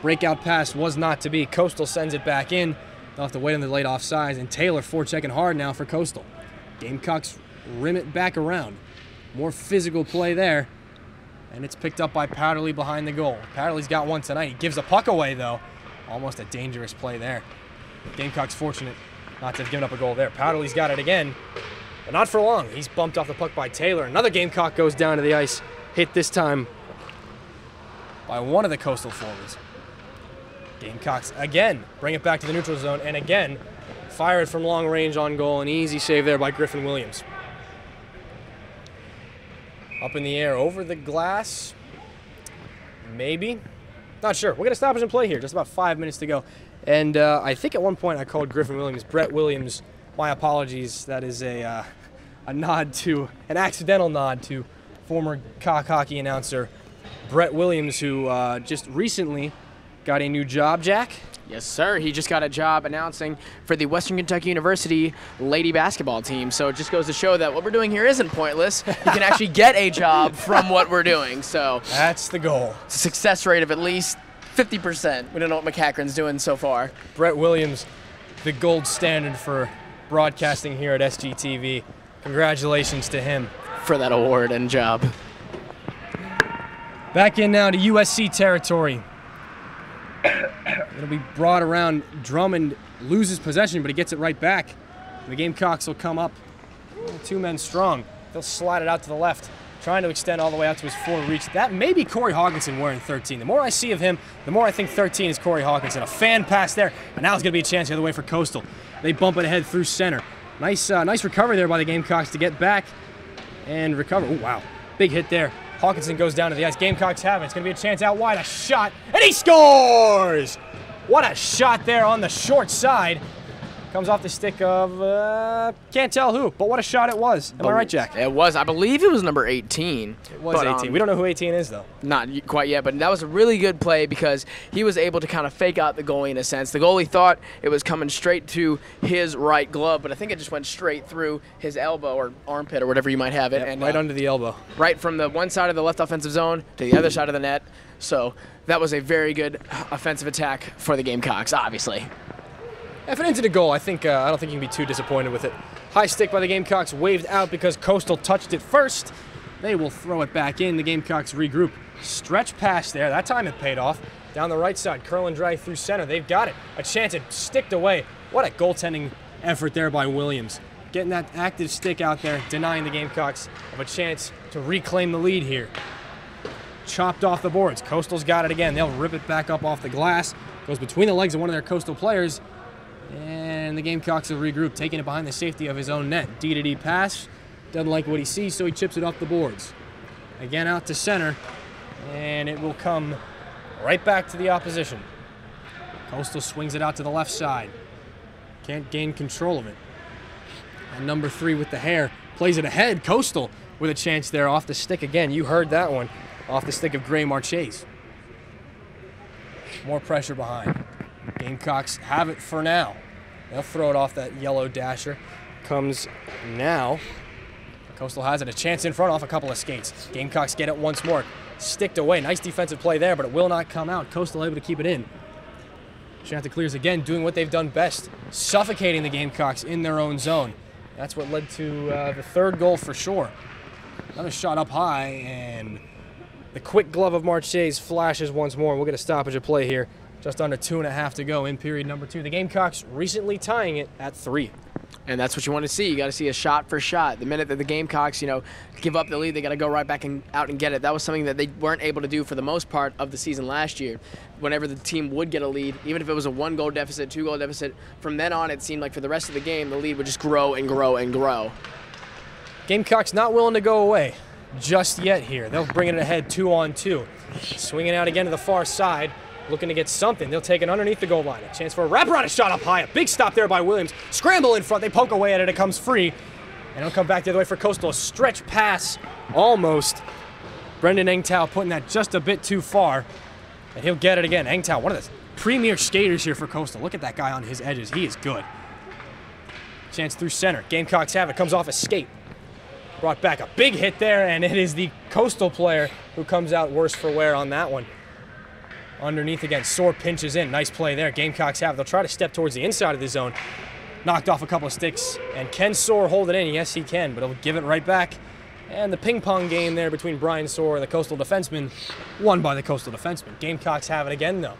Breakout pass was not to be. Coastal sends it back in. They'll have to wait on the late offsides, and Taylor forechecking hard now for Coastal. Gamecocks rim it back around. More physical play there. And it's picked up by Powderly behind the goal. Powderly's got one tonight. He gives a puck away, though. Almost a dangerous play there. Gamecocks fortunate not to have given up a goal there. Powderly's got it again, but not for long. He's bumped off the puck by Taylor. Another Gamecock goes down to the ice. Hit this time by one of the Coastal forwards. Gamecocks again bring it back to the neutral zone, and again fire it from long range on goal. An easy save there by Griffin Williams. Up in the air, over the glass, maybe. Not sure. We're going to stoppage and play here. Just about 5 minutes to go. And I think at one point I called Griffin Williams Brett Williams My apologies. That is an accidental nod to former Cock hockey announcer Brett Williams, who just recently got a new job, Jack. Yes, sir. He just got a job announcing for the Western Kentucky University lady basketball team. So it just goes to show that what we're doing here isn't pointless. You can actually get a job from what we're doing. So that's the goal. It's a success rate of at least 50%. We don't know what McCachran's doing so far. Brett Williams, the gold standard for broadcasting here at SGTV. Congratulations to him for that award and job. Back in now to USC territory. It'll be brought around. Drummond loses possession, but he gets it right back. The Gamecocks will come up 2 men strong. They'll slide it out to the left, trying to extend all the way out to his forward reach. That may be Corey Hawkinson wearing 13. The more I see of him, the more I think 13 is Corey Hawkinson. A fan pass there, and now it's going to be a chance the other way for Coastal. They bump it ahead through center. Nice recovery there by the Gamecocks to get back and recover. Oh, wow. Big hit there. Hawkinson goes down to the ice. Gamecocks have it. It's going to be a chance out wide. A shot, and he scores! What a shot there on the short side. Comes off the stick of, can't tell who, but what a shot it was. Am I right, Jack? It was. I believe it was number 18. It was 18. We don't know who 18 is, though. Not quite yet, but that was a really good play because he was able to kind of fake out the goalie in a sense. The goalie thought it was coming straight to his right glove, but I think it just went straight through his elbow or armpit or whatever you might have it. Yep, and right under the elbow. Right from the one side of the left offensive zone to the other side of the net. So that was a very good offensive attack for the Gamecocks, obviously. If it into the goal, I don't think you can be too disappointed with it. High stick by the Gamecocks, waved out because Coastal touched it first. They will throw it back in. The Gamecocks regroup. Stretch pass there. That time it paid off. Down the right side, curl and drag through center. They've got it. A chance it sticked away. What a goaltending effort there by Williams. Getting that active stick out there, denying the Gamecocks of a chance to reclaim the lead here. Chopped off the boards. Coastal's got it again. They'll rip it back up off the glass. Goes between the legs of one of their Coastal players. And the Gamecocks will regroup, taking it behind the safety of his own net. D-to-D pass. Doesn't like what he sees, so he chips it off the boards. Again out to center. And it will come right back to the opposition. Coastal swings it out to the left side. Can't gain control of it. And number 3 with the hair plays it ahead. Coastal with a chance there off the stick again. You heard that one. Off the stick of Gray Marchese. More pressure behind. Gamecocks have it for now. They'll throw it off that yellow dasher. Comes now. Coastal has it. A chance in front off a couple of skates. Gamecocks get it once more. Sticked away. Nice defensive play there, but it will not come out. Coastal able to keep it in. Chanticleers again doing what they've done best. Suffocating the Gamecocks in their own zone. That's what led to the 3rd goal for sure. Another shot up high, and the quick glove of Marchese flashes once more. We'll get a stoppage of play here. Just under 2.5 to go in period number 2. The Gamecocks recently tying it at 3. And that's what you want to see. You got to see a shot for shot. The minute that the Gamecocks, give up the lead, they got to go right back out and get it. That was something that they weren't able to do for the most part of the season last year. Whenever the team would get a lead, even if it was a 1-goal deficit, 2-goal deficit, from then on it seemed like for the rest of the game, the lead would just grow and grow and grow. Gamecocks not willing to go away just yet here. They'll bring it ahead 2-on-2. Swinging out again to the far side. Looking to get something. They'll take it underneath the goal line. A chance for a wraparound, a shot up high. A big stop there by Williams. Scramble in front. They poke away at it. It comes free. And it'll come back the other way for Coastal. A stretch pass almost. Brendan Engtau putting that just a bit too far. And he'll get it again. Engtau, one of the premier skaters here for Coastal. Look at that guy on his edges. He is good. Chance through center. Gamecocks have it. Comes off a skate. Brought back a big hit there. And it is the Coastal player who comes out worse for wear on that one. Underneath again, Soar pinches in. Nice play there. Gamecocks have it. They'll try to step towards the inside of the zone. Knocked off a couple of sticks. And can Soar hold it in? Yes, he can, but he'll give it right back. And the ping-pong game there between Brian Soar and the Coastal defenseman, won by the Coastal defenseman. Gamecocks have it again, though.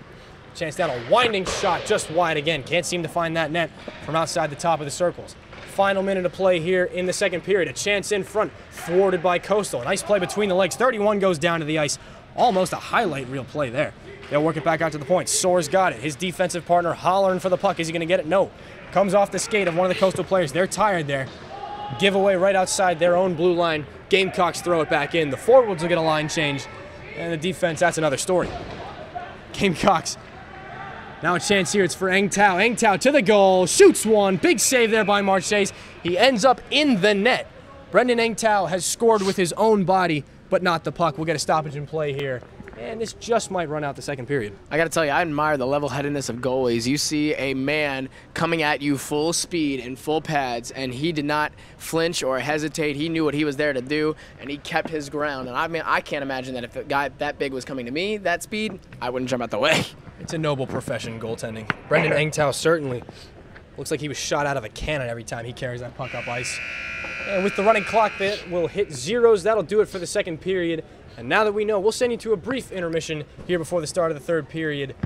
Chance down, a winding shot just wide again. Can't seem to find that net from outside the top of the circles. Final minute of play here in the 2nd period. A chance in front, thwarted by Coastal. A nice play between the legs. 31 goes down to the ice. Almost a highlight reel play there. They'll work it back out to the point. Soar's got it. His defensive partner hollering for the puck. Is he going to get it? No. Comes off the skate of one of the Coastal players. They're tired there. Giveaway right outside their own blue line. Gamecocks throw it back in. The forwards will get a line change. And the defense, that's another story. Gamecocks Now a chance here, it's for Eng Tao. Eng Tao to the goal, shoots one, big save there by Marchese. He ends up in the net. Brendan Eng Tao has scored with his own body, but not the puck. We'll get a stoppage in play here. And this just might run out the second period. I got to tell you, I admire the level-headedness of goalies. You see a man coming at you full speed in full pads, and he did not flinch or hesitate. He knew what he was there to do, and he kept his ground. And I mean, I can't imagine that if a guy that big was coming to me, that speed, I wouldn't jump out the way. It's a noble profession, goaltending. Brendan Eng Tao certainly looks like he was shot out of a cannon every time he carries that puck up ice. And with the running clock, that will hit zeros. That'll do it for the second period. And now that we know, we'll send you to a brief intermission here before the start of the third period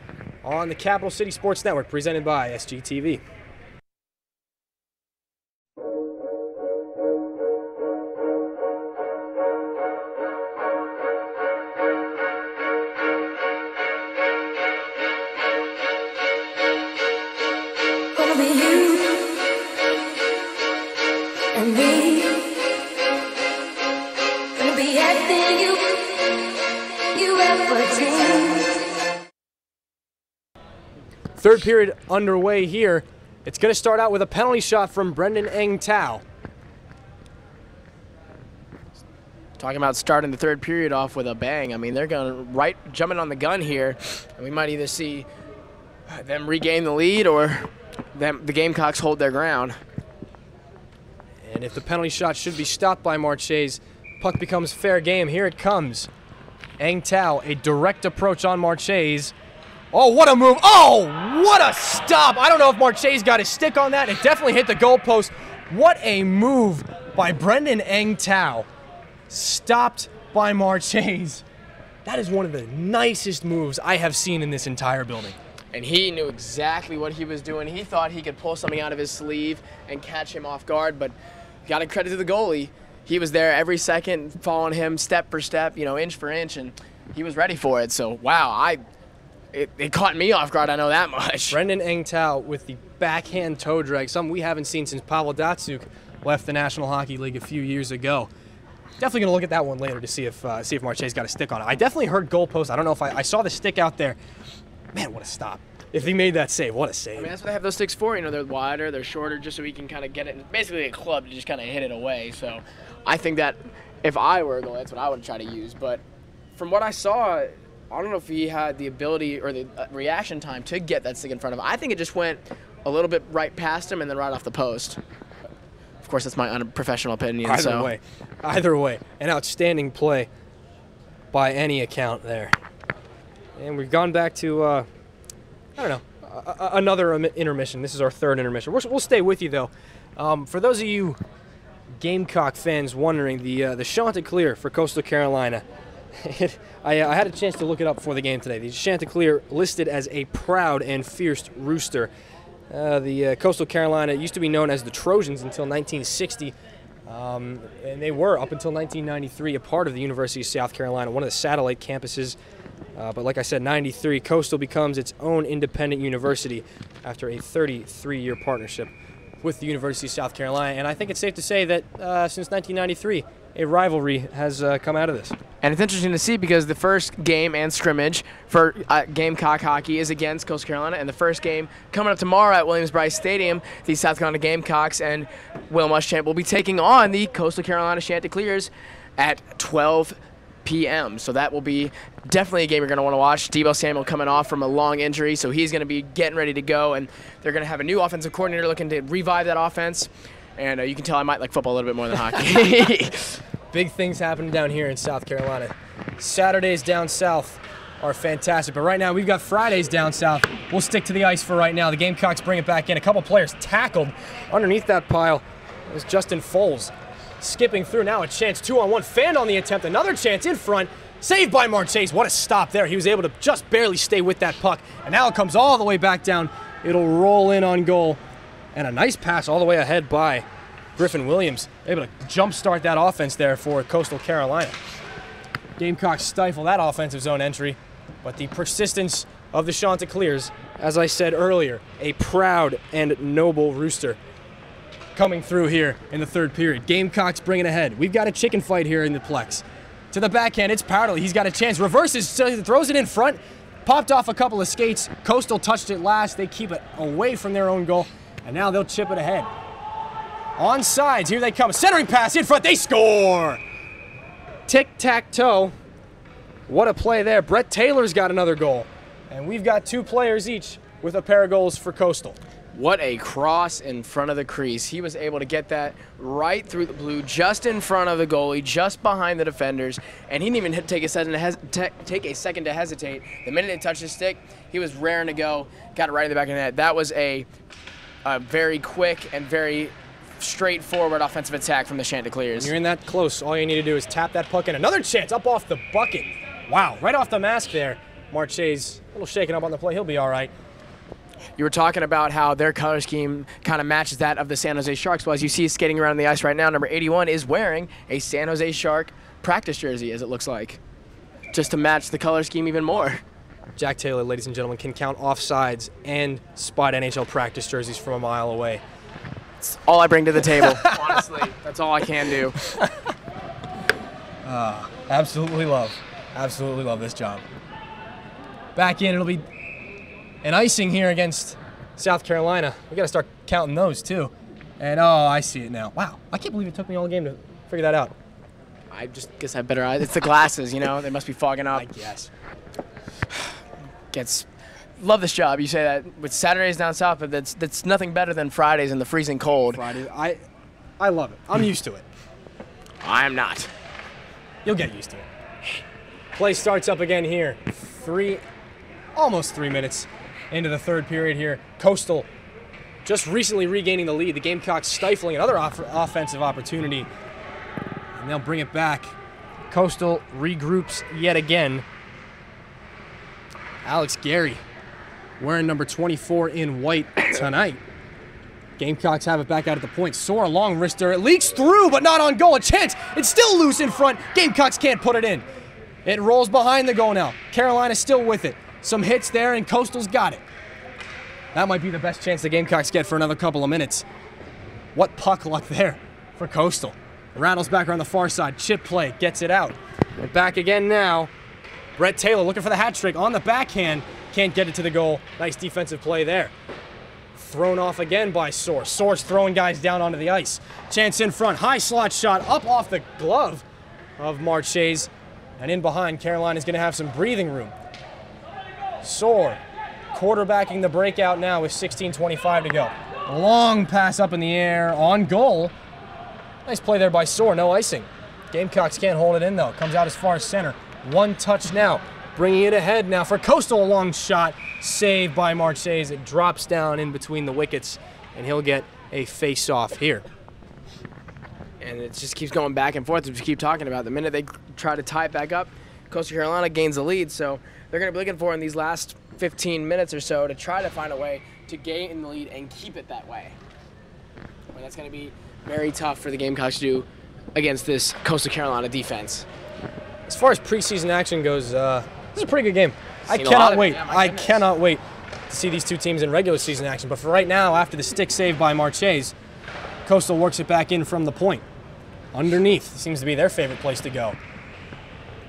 on the Capital City Sports Network, presented by SGTV. Only you and me gonna be everything you ever dreamed. Third period underway here. It's going to start out with a penalty shot from Brendan Eng Tao. Talking about starting the third period off with a bang. I mean, they're going jumping on the gun here, and we might either see them regain the lead or the Gamecocks hold their ground. And if the penalty shot should be stopped by Marchese, puck becomes fair game. Here it comes. Eng Tao, a direct approach on Marchese. Oh, what a move. Oh, what a stop. I don't know if Marchese got his stick on that. It definitely hit the goalpost. What a move by Brendan Eng Tao. Stopped by Marchese. That is one of the nicest moves I have seen in this entire building. And he knew exactly what he was doing. He thought he could pull something out of his sleeve and catch him off guard, but got to credit to the goalie. He was there every second, following him step for step, you know, inch for inch, and he was ready for it. So, wow, it caught me off guard, I know that much. Brendan Eng Tao with the backhand toe drag, something we haven't seen since Pavel Datsyuk left the National Hockey League a few years ago. Definitely going to look at that one later to see if Marchese got a stick on it. I definitely heard goalpost. I don't know if I saw the stick out there. Man, what a stop. If he made that save, what a save. I mean, that's what they have those sticks for. You know, they're wider, they're shorter, just so he can kind of get it. It's basically a club to just kind of hit it away. So I think that if I were a goalie, that's what I would try to use. But from what I saw, I don't know if he had the ability or the reaction time to get that stick in front of him. I think it just went a little bit right past him and then right off the post. Of course, that's my unprofessional opinion. Either way, an outstanding play by any account there. And we've gone back to, I don't know, another intermission. This is our third intermission. We'll stay with you, though. For those of you Gamecock fans wondering, the Chanticleer for Coastal Carolina, I had a chance to look it up before the game today. The Chanticleer listed as a proud and fierce rooster. The Coastal Carolina used to be known as the Trojans until 1960. And they were, up until 1993, a part of the University of South Carolina, one of the satellite campuses. But like I said, 93, Coastal becomes its own independent university after a 33-year partnership with the University of South Carolina. And I think it's safe to say that since 1993, a rivalry has come out of this. And it's interesting to see because the first game and scrimmage for Gamecock hockey is against Coastal Carolina, and the first game coming up tomorrow at Williams-Brice Stadium, the South Carolina Gamecocks and Will Muschamp will be taking on the Coastal Carolina Chanticleers at 12 p.m. So that will be definitely a game you're going to want to watch. Debo Samuel coming off from a long injury, so he's going to be getting ready to go, and they're going to have a new offensive coordinator looking to revive that offense. And you can tell I might like football a little bit more than hockey. Big things happening down here in South Carolina. Saturdays down south are fantastic, but right now we've got Fridays down south. We'll stick to the ice for right now. The Gamecocks bring it back in. A couple players tackled underneath that pile. It was Justin Foles skipping through. Now a chance, 2-on-1. Fanned on the attempt. Another chance in front. Saved by Marchese. What a stop there. He was able to just barely stay with that puck. And now it comes all the way back down. It'll roll in on goal. And a nice pass all the way ahead by Griffin Williams. Able to jumpstart that offense there for Coastal Carolina. Gamecocks stifle that offensive zone entry, but the persistence of the Chanticleers, as I said earlier, a proud and noble rooster coming through here in the third period. Gamecocks bringing ahead. We've got a chicken fight here in the Plex. To the backhand, it's Powderly. He's got a chance. Reverses, throws it in front. Popped off a couple of skates. Coastal touched it last. They keep it away from their own goal, and now they'll chip it ahead. On sides, here they come. Centering pass in front, they score! Tic-tac-toe. What a play there. Brett Taylor's got another goal. And we've got 2 players each with a pair of goals for Coastal. What a cross in front of the crease. He was able to get that right through the blue, just in front of the goalie, just behind the defenders, and he didn't even take a second to hesitate. The minute it touched his stick, he was raring to go, got it right in the back of the net. That was a very quick and very straightforward offensive attack from the Chanticleers. When you're in that close, all you need to do is tap that puck in. Another chance up off the bucket. Wow, right off the mask there. Marche's a little shaken up on the play. He'll be all right. You were talking about how their color scheme kind of matches that of the San Jose Sharks. Well, as you see skating around the ice right now, number 81 is wearing a San Jose Shark practice jersey, as it looks like, just to match the color scheme even more. Jack Taylor, ladies and gentlemen, can count offsides and spot NHL practice jerseys from a mile away. It's all I bring to the table, honestly. That's all I can do. Absolutely love this job. Back in, it'll be an icing here against South Carolina. We got to start counting those too. And oh, I see it now. Wow, I can't believe it took me all game to figure that out. I just guess I have better eyes. It's the glasses, you know. They must be fogging up. I guess. Love this job. You say that with Saturdays down south, but that's nothing better than Fridays in the freezing cold. Fridays, I love it. I'm used to it. I'm not. You'll get used to it. Play starts up again here. Almost 3 minutes into the third period here. Coastal just recently regaining the lead. The Gamecocks stifling another offensive opportunity. And they'll bring it back. Coastal regroups yet again. Alex Gary wearing number 24 in white tonight. Gamecocks have it back out at the point. Soar, long wrister. It leaks through, but not on goal. A chance. It's still loose in front. Gamecocks can't put it in. It rolls behind the goal now. Carolina's still with it. Some hits there, and Coastal's got it. That might be the best chance the Gamecocks get for another couple of minutes. What puck luck there for Coastal. Rattles back around the far side. Chip play. Gets it out. We're back again now. Brett Taylor looking for the hat trick on the backhand. Can't get it to the goal. Nice defensive play there. Thrown off again by Soar. Soar's throwing guys down onto the ice. Chance in front. High slot shot up off the glove of Marche's. And in behind, Carolina's going to have some breathing room. Soar quarterbacking the breakout now with 16:25 to go. Long pass up in the air on goal. Nice play there by Soar. No icing. Gamecocks can't hold it in, though. Comes out as far as center. One touch now. Bringing it ahead now for Coastal. A long shot. Saved by Marche's. It drops down in between the wickets, and he'll get a face-off here. And it just keeps going back and forth, as we keep talking about. The minute they try to tie it back up, Coastal Carolina gains the lead. So they're going to be looking for in these last 15 minutes or so to try to find a way to gain the lead and keep it that way. And that's going to be very tough for the Gamecocks to do against this Coastal Carolina defense. As far as preseason action goes, this is a pretty good game. I cannot wait. I cannot wait to see these two teams in regular season action. But for right now, after the stick save by Marche's, Coastal works it back in from the point. Underneath seems to be their favorite place to go.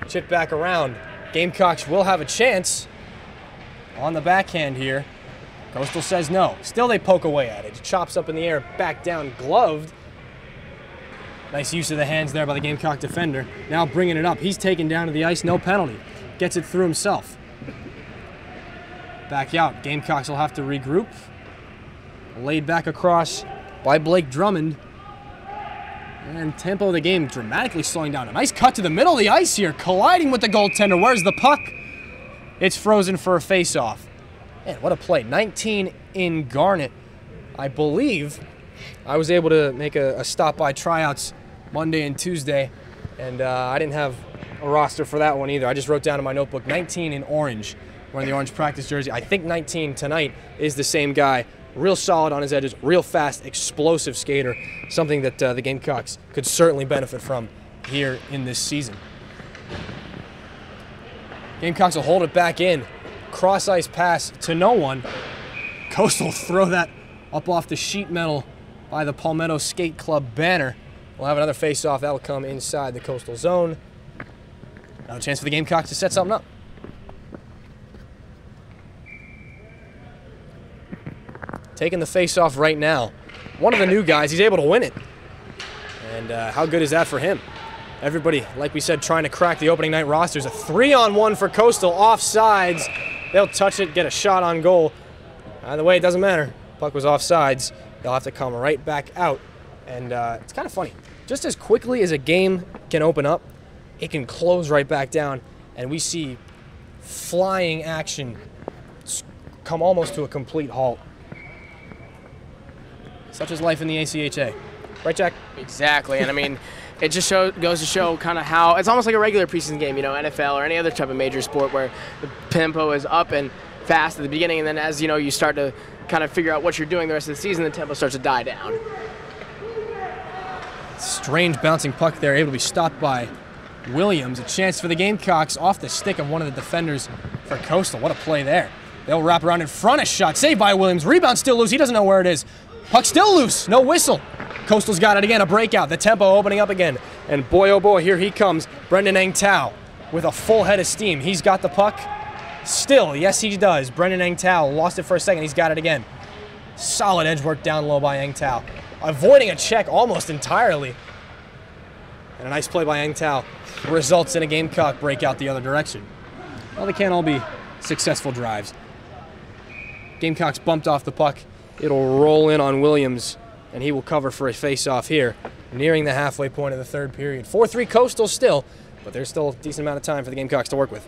Chip back around. Gamecocks will have a chance on the backhand here. Coastal says no. Still they poke away at it. It chops up in the air, back down, gloved. Nice use of the hands there by the Gamecock defender. Now bringing it up. He's taken down to the ice, no penalty. Gets it through himself. Back out. Gamecocks will have to regroup. Laid back across by Blake Drummond. And tempo of the game dramatically slowing down. A nice cut to the middle of the ice here, colliding with the goaltender. Where's the puck? It's frozen for a face-off. Man, what a play. 19 in Garnet. I believe I was able to make a stop by tryouts Monday and Tuesday, and I didn't have a roster for that one either. I just wrote down in my notebook 19 in orange, wearing the orange practice jersey. I think 19 tonight is the same guy. Real solid on his edges, real fast, explosive skater, something that the Gamecocks could certainly benefit from here in this season. Gamecocks will hold it back in. Cross-ice pass to no one. Coastal throw that up off the sheet metal by the Palmetto Skate Club banner. We'll have another face-off. That'll come inside the Coastal zone. Another chance for the Gamecocks to set something up. taking the face-off right now. One of the new guys, he's able to win it. And how good is that for him? Everybody, like we said, trying to crack the opening night rosters. A 3-on-1 for Coastal, offsides. They'll touch it, get a shot on goal. Either way, it doesn't matter. Puck was offsides. They'll have to come right back out. And it's kind of funny. Just as quickly as a game can open up, it can close right back down. And we see flying action come almost to a complete halt. Such is life in the ACHA. Right, Jack? Exactly. And I mean, it just goes to show kind of how it's almost like a regular preseason game, you know, NFL or any other type of major sport where the tempo is up and fast at the beginning, and then as you know, you start to kind of figure out what you're doing the rest of the season, the tempo starts to die down. Strange bouncing puck there, able to be stopped by Williams. A chance for the Gamecocks off the stick of one of the defenders for Coastal. What a play there. They'll wrap around in front. A shot saved by Williams. Rebound still loose. He doesn't know where it is. Puck still loose. No whistle. Coastal's got it again. A breakout. The tempo opening up again. And boy, oh boy, here he comes. Brendan Engtao with a full head of steam. He's got the puck. Still, yes, he does. Brendan Engtao lost it for a second. He's got it again. Solid edge work down low by Engtao. Avoiding a check almost entirely. And a nice play by Engtao results in a Gamecock breakout the other direction. Well, they can't all be successful drives. Gamecocks bumped off the puck. It'll roll in on Williams, and he will cover for a face-off here, nearing the halfway point of the third period. 4-3 Coastal still, but there's still a decent amount of time for the Gamecocks to work with.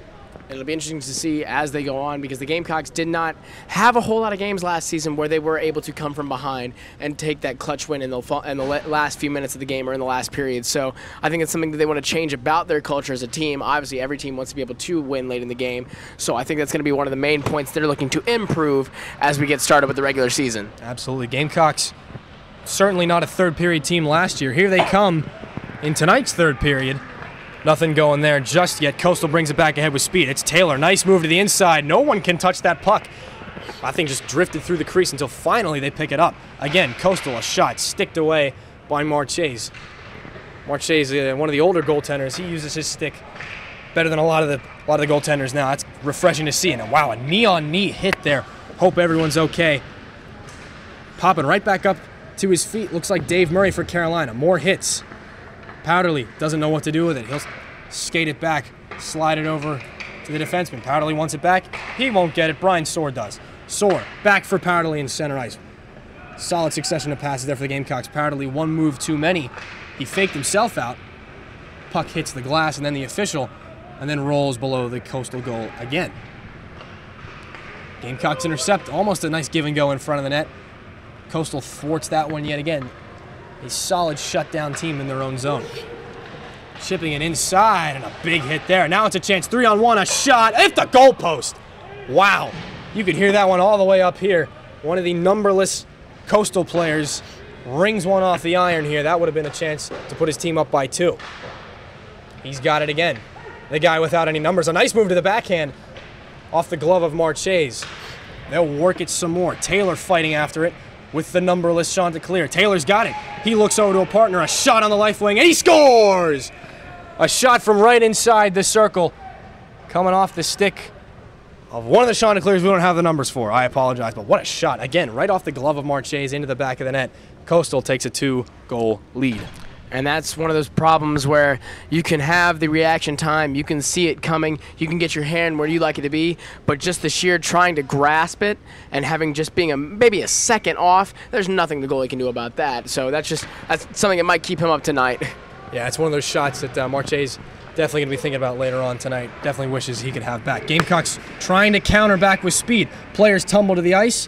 It'll be interesting to see as they go on, because the Gamecocks did not have a whole lot of games last season where they were able to come from behind and take that clutch win in the last few minutes of the game or in the last period. So I think it's something that they want to change about their culture as a team. Obviously, every team wants to be able to win late in the game. So I think that's going to be one of the main points they're looking to improve as we get started with the regular season. Absolutely. Gamecocks, certainly not a third period team last year. Here they come in tonight's third period. Nothing going there just yet. Coastal brings it back ahead with speed. It's Taylor. Nice move to the inside. No one can touch that puck. I think just drifted through the crease until finally they pick it up. Again, Coastal, a shot sticked away by Marchese. Marchese, one of the older goaltenders, he uses his stick better than a lot of the goaltenders now. That's refreshing to see. And wow, a knee-on-knee hit there. Hope everyone's okay. Popping right back up to his feet. Looks like Dave Murray for Carolina. More hits. Powderly doesn't know what to do with it. He'll skate it back, slide it over to the defenseman. Powderly wants it back. He won't get it. Brian Soar does. Soar back for Powderly in center ice. Solid succession of passes there for the Gamecocks. Powderly, one move too many. He faked himself out. Puck hits the glass and then the official, and then rolls below the Coastal goal again. Gamecocks intercept. Almost a nice give and go in front of the net. Coastal thwarts that one yet again. A solid shutdown team in their own zone. Chipping it inside, and a big hit there. Now it's a chance, 3-on-1, a shot, hit the goalpost. Wow, you could hear that one all the way up here. One of the numberless Coastal players rings one off the iron here. That would have been a chance to put his team up by 2. He's got it again. The guy without any numbers. A nice move to the backhand off the glove of Marchese. They'll work it some more. Taylor fighting after it with the numberless Chanticleer. Taylor's got it. He looks over to a partner, a shot on the life wing, and he scores! A shot from right inside the circle, coming off the stick of one of the Chanticleers we don't have the numbers for. I apologize, but what a shot. Again, right off the glove of Marchese into the back of the net. Coastal takes a 2-goal lead. And that's one of those problems where you can have the reaction time, you can see it coming, you can get your hand where you like it to be, but just the sheer trying to grasp it and having just being maybe a second off, there's nothing the goalie can do about that. So that's something that might keep him up tonight. Yeah, it's one of those shots that Marchese definitely going to be thinking about later on tonight. Definitely wishes he could have back. Gamecocks trying to counter back with speed. Players tumble to the ice.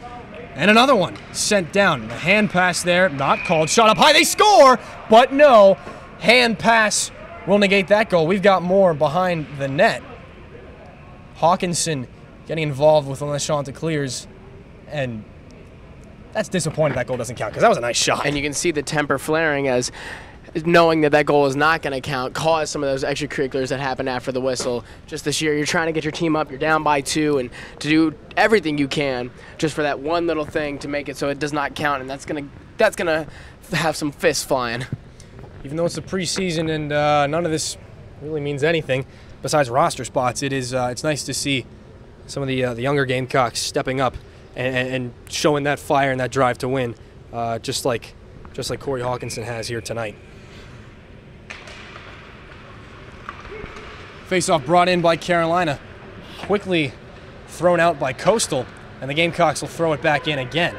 And another one sent down. The hand pass there, not called. Shot up high, they score! But no, hand pass will negate that goal. We've got more behind the net. Hawkinson getting involved with one of the Chanticleers. And that's disappointing that goal doesn't count, because that was a nice shot. And you can see the temper flaring as knowing that that goal is not going to count caused some of those extracurriculars that happened after the whistle. Just this year, you're trying to get your team up, you're down by 2, and to do everything you can just for that one little thing to make it so it does not count, and that's gonna have some fists flying. Even though it's the preseason and none of this really means anything besides roster spots, it's nice to see some of the younger Gamecocks stepping up and showing that fire and that drive to win, just like Corey Hawkinson has here tonight. Face-off brought in by Carolina, quickly thrown out by Coastal, and the Gamecocks will throw it back in again.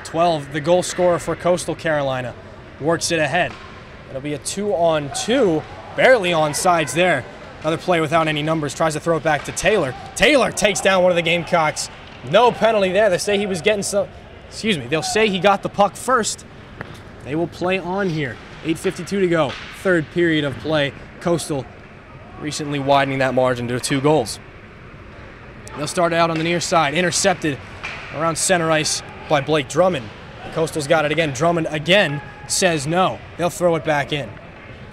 12, the goal scorer for Coastal Carolina, works it ahead. It'll be a 2-on-2, barely onside there. Another play without any numbers, tries to throw it back to Taylor. Taylor takes down one of the Gamecocks. No penalty there. They say he was getting some, they'll say he got the puck first. They will play on here. 8:52 to go, third period of play. Coastal recently widening that margin to 2 goals. They'll start out on the near side, intercepted around center ice by Blake Drummond. Coastal's got it again. Drummond again says no. They'll throw it back in.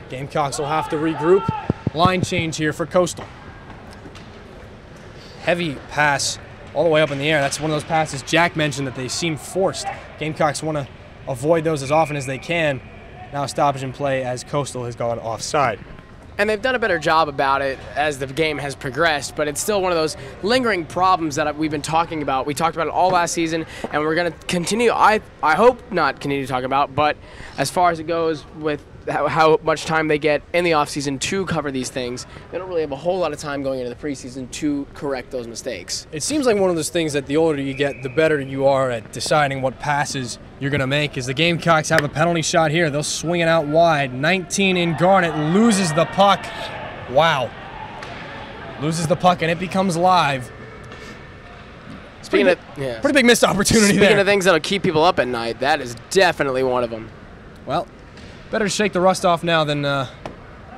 Gamecocks will have to regroup. Line change here for Coastal. Heavy pass all the way up in the air. That's one of those passes Jack mentioned that they seem forced. Gamecocks want to avoid those as often as they can. Now stoppage in play as Coastal has gone offside. And they've done a better job about it as the game has progressed, but it's still one of those lingering problems that we've been talking about. We talked about it all last season, and we're going to continue, I hope not continue to talk about, but as far as it goes with how much time they get in the offseason to cover these things, they don't really have a whole lot of time going into the preseason to correct those mistakes. It seems like one of those things that the older you get, the better you are at deciding what passes you're going to make. As the Gamecocks have a penalty shot here, they'll swing it out wide. 19 in Garnett, loses the puck. Wow. Loses the puck, and it becomes live. Pretty big missed opportunity there. Speaking of things that'll keep people up at night, that is definitely one of them. Well, better to shake the rust off now than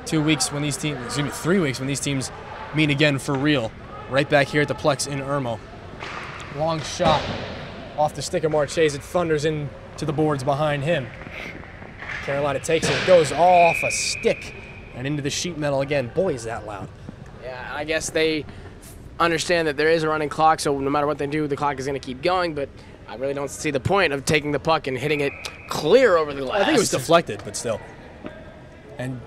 2 weeks when these teams, 3 weeks when these teams meet again for real. Right back here at the Plex in Irmo. Long shot off the stick of Marchese. It thunders into the boards behind him. Carolina takes it, goes off a stick and into the sheet metal again. Boy, is that loud. Yeah, I guess they understand that there is a running clock, so no matter what they do, the clock is going to keep going, but I really don't see the point of taking the puck and hitting it clear over the glass. I think it was deflected, but still. And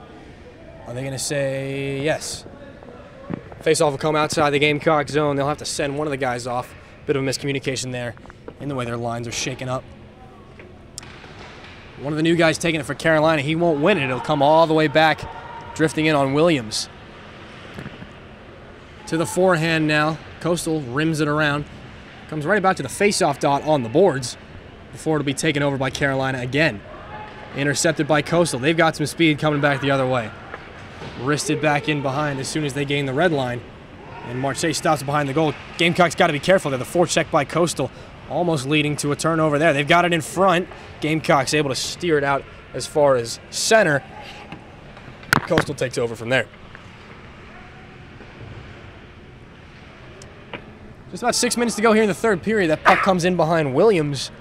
are they going to say yes? Face-off will come outside the Gamecock zone. They'll have to send one of the guys off. Bit of a miscommunication there in the way their lines are shaken up. One of the new guys taking it for Carolina. He won't win it. It'll come all the way back, drifting in on Williams. To the forehand now. Coastal rims it around. Comes right about to the face-off dot on the boards before it'll be taken over by Carolina again. Intercepted by Coastal. They've got some speed coming back the other way. Wristed back in behind as soon as they gain the red line. And Marchese stops behind the goal. Gamecocks got to be careful there. The forecheck by Coastal almost leading to a turnover there. They've got it in front. Gamecocks able to steer it out as far as center. Coastal takes over from there. Just about 6 minutes to go here in the third period. That puck comes in behind Williams.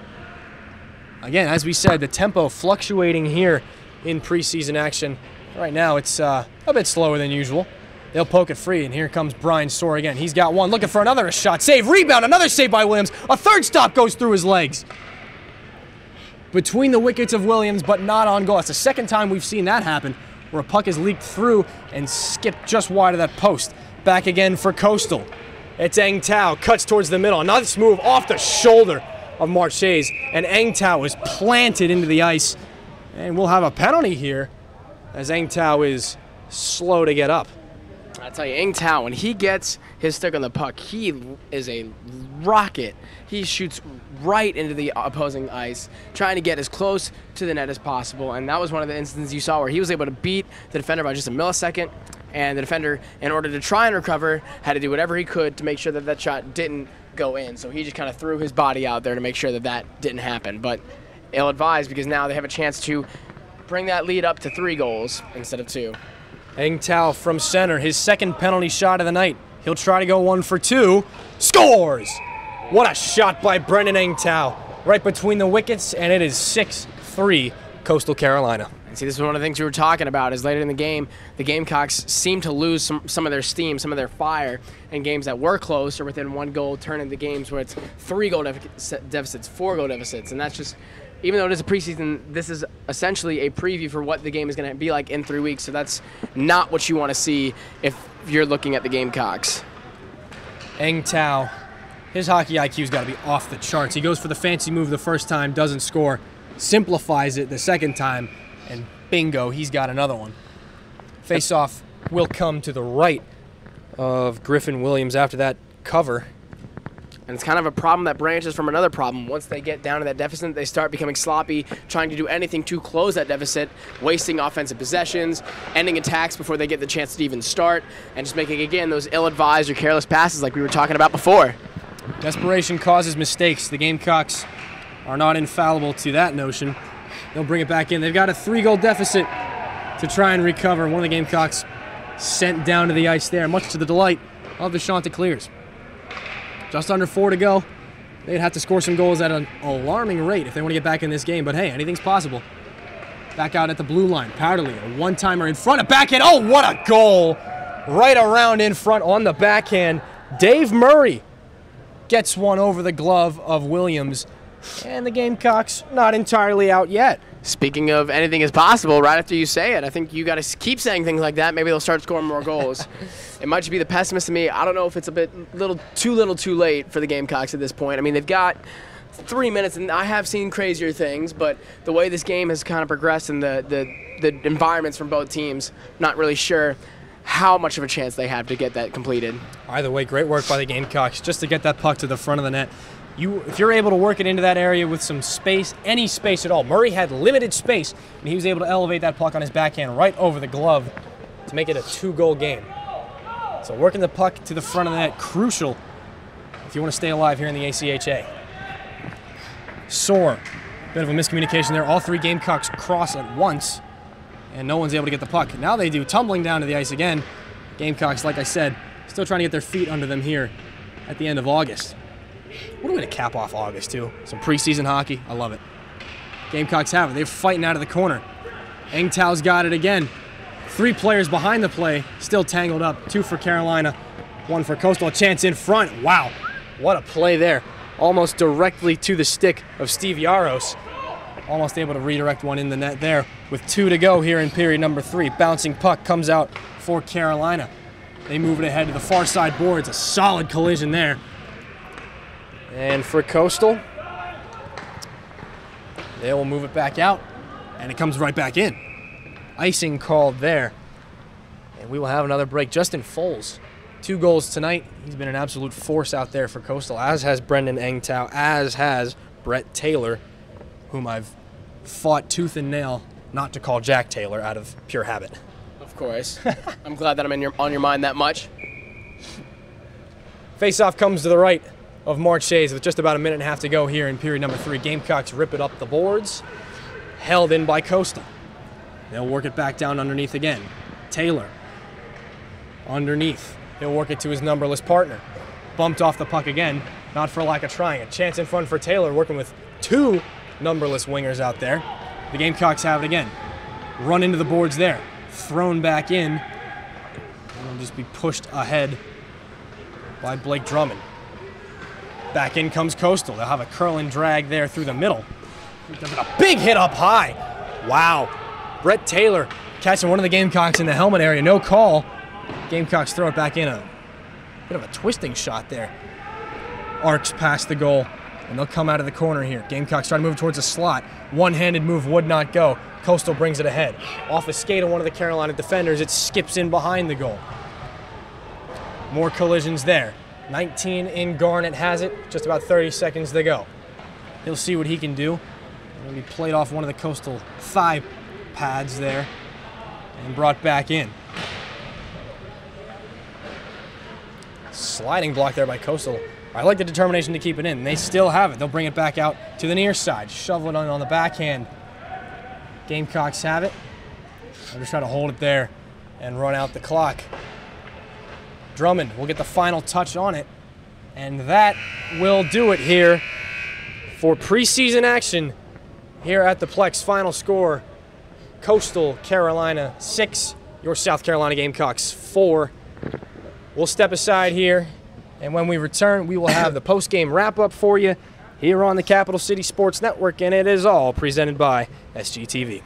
Again, as we said, the tempo fluctuating here in preseason action. Right now, it's a bit slower than usual. They'll poke it free, and here comes Brian Soar again. He's got one, looking for another shot. Save, rebound, another save by Williams. A third stop goes through his legs. Between the wickets of Williams, but not on goal. It's the second time we've seen that happen, where a puck is leaked through and skipped just wide of that post. Back again for Coastal. It's Eng Tao, cuts towards the middle. Nice move off the shoulder of Marchese, and Eng Tao is planted into the ice. And we'll have a penalty here, as Eng Tao is slow to get up. I tell you, Eng Tao, when he gets his stick on the puck, he is a rocket. He shoots right into the opposing ice, trying to get as close to the net as possible. And that was one of the instances you saw where he was able to beat the defender by just a millisecond. And the defender, in order to try and recover, had to do whatever he could to make sure that that shot didn't go in. So he just kind of threw his body out there to make sure that that didn't happen. But ill-advised, because now they have a chance to bring that lead up to 3 goals instead of 2. Eng Tao from center, his second penalty shot of the night. He'll try to go 1 for 2. Scores! What a shot by Brendan Eng Tao. Right between the wickets, and it is 6-3 Coastal Carolina. See, this is one of the things we were talking about, is later in the game, the Gamecocks seem to lose some of their steam, some of their fire in games that were close or within 1 goal, turn into games where it's 3 goal deficits, 4 goal deficits. And that's just, even though it is a preseason, this is essentially a preview for what the game is going to be like in 3 weeks. So that's not what you want to see if you're looking at the Gamecocks. Eng Tao, His hockey IQ's got to be off the charts. He goes for the fancy move the first time, doesn't score, simplifies it the second time, and bingo, he's got another one. Face-off will come to the right of Griffin Williams after that cover. And it's kind of a problem that branches from another problem. Once they get down to that deficit, they start becoming sloppy, trying to do anything to close that deficit, wasting offensive possessions, ending attacks before they get the chance to even start, and just making, again, those ill-advised or careless passes like we were talking about before. Desperation causes mistakes. The Gamecocks are not infallible to that notion. They'll bring it back in. They've got a 3-goal deficit to try and recover. One of the Gamecocks sent down to the ice there, much to the delight of the Chanticleers. Just under 4 to go. They'd have to score some goals at an alarming rate if they want to get back in this game, but hey, anything's possible. Back out at the blue line. Powderly, a one-timer in front, a backhand. Oh, what a goal! Right around in front on the backhand. Dave Murray gets one over the glove of Williams, and the Gamecocks not entirely out yet. Speaking of anything is possible, right after you say it, I think you got to keep saying things like that. Maybe they'll start scoring more goals. It might just be the pessimist in me. I don't know if it's a bit little too late for the Gamecocks at this point. I mean, they've got 3 minutes, and I have seen crazier things, but the way this game has kind of progressed and the environments from both teams, not really sure how much of a chance they have to get that completed. Either way, great work by the Gamecocks just to get that puck to the front of the net. If you're able to work it into that area with some space, any space at all. Murray had limited space, and he was able to elevate that puck on his backhand right over the glove to make it a 2-goal game. So working the puck to the front of the net, crucial if you want to stay alive here in the ACHA. Soar, bit of a miscommunication there. All 3 Gamecocks cross at once, and no one's able to get the puck. Now they do, tumbling down to the ice again. Gamecocks, like I said, still trying to get their feet under them here at the end of August. What a way to cap off August, too. Some preseason hockey. I love it. Gamecocks have it. They're fighting out of the corner. Engtau's got it again. 3 players behind the play, still tangled up. 2 for Carolina, 1 for Coastal. A chance in front. Wow. What a play there. Almost directly to the stick of Steve Yaros. Almost able to redirect one in the net there with 2 to go here in period number 3. Bouncing puck comes out for Carolina. They move it ahead to the far side boards. A solid collision there. And for Coastal, they will move it back out, and it comes right back in. Icing called there. And we will have another break. Justin Foles, 2 goals tonight. He's been an absolute force out there for Coastal, as has Brendan Engtau, as has Brett Taylor, whom I've fought tooth and nail not to call Jack Taylor out of pure habit. Of course. I'm glad that I'm on your mind that much. Face-off comes to the right of Mark Shays with just about a minute and a half to go here in period number 3. Gamecocks rip it up the boards, held in by Coastal. They'll work it back down underneath again. Taylor, underneath. He'll work it to his numberless partner. Bumped off the puck again, not for lack of trying. A chance in front for Taylor, working with 2 numberless wingers out there. The Gamecocks have it again. Run into the boards there. Thrown back in. And will just be pushed ahead by Blake Drummond. Back in comes Coastal. They'll have a curl and drag there through the middle. A big hit up high. Wow. Brett Taylor catching one of the Gamecocks in the helmet area. No call. Gamecocks throw it back in. A bit of a twisting shot there. Arcs past the goal, and they'll come out of the corner here. Gamecocks try to move towards the slot. One-handed move would not go. Coastal brings it ahead. Off a skate of one of the Carolina defenders, it skips in behind the goal. More collisions there. 19 in Garnett has it. Just about 30 seconds to go. He'll see what he can do. He'll be played off one of the Coastal thigh pads there and brought back in. Sliding block there by Coastal. I like the determination to keep it in. They still have it. They'll bring it back out to the near side. Shovel it on the backhand. Gamecocks have it. They'll just try to hold it there and run out the clock. Drummond will get the final touch on it, and that will do it here for preseason action here at the Plex. Final score, Coastal Carolina 6, your South Carolina Gamecocks 4. We'll step aside here, and when we return, we will have the post-game wrap-up for you here on the Capital City Sports Network, and it is all presented by SGTV.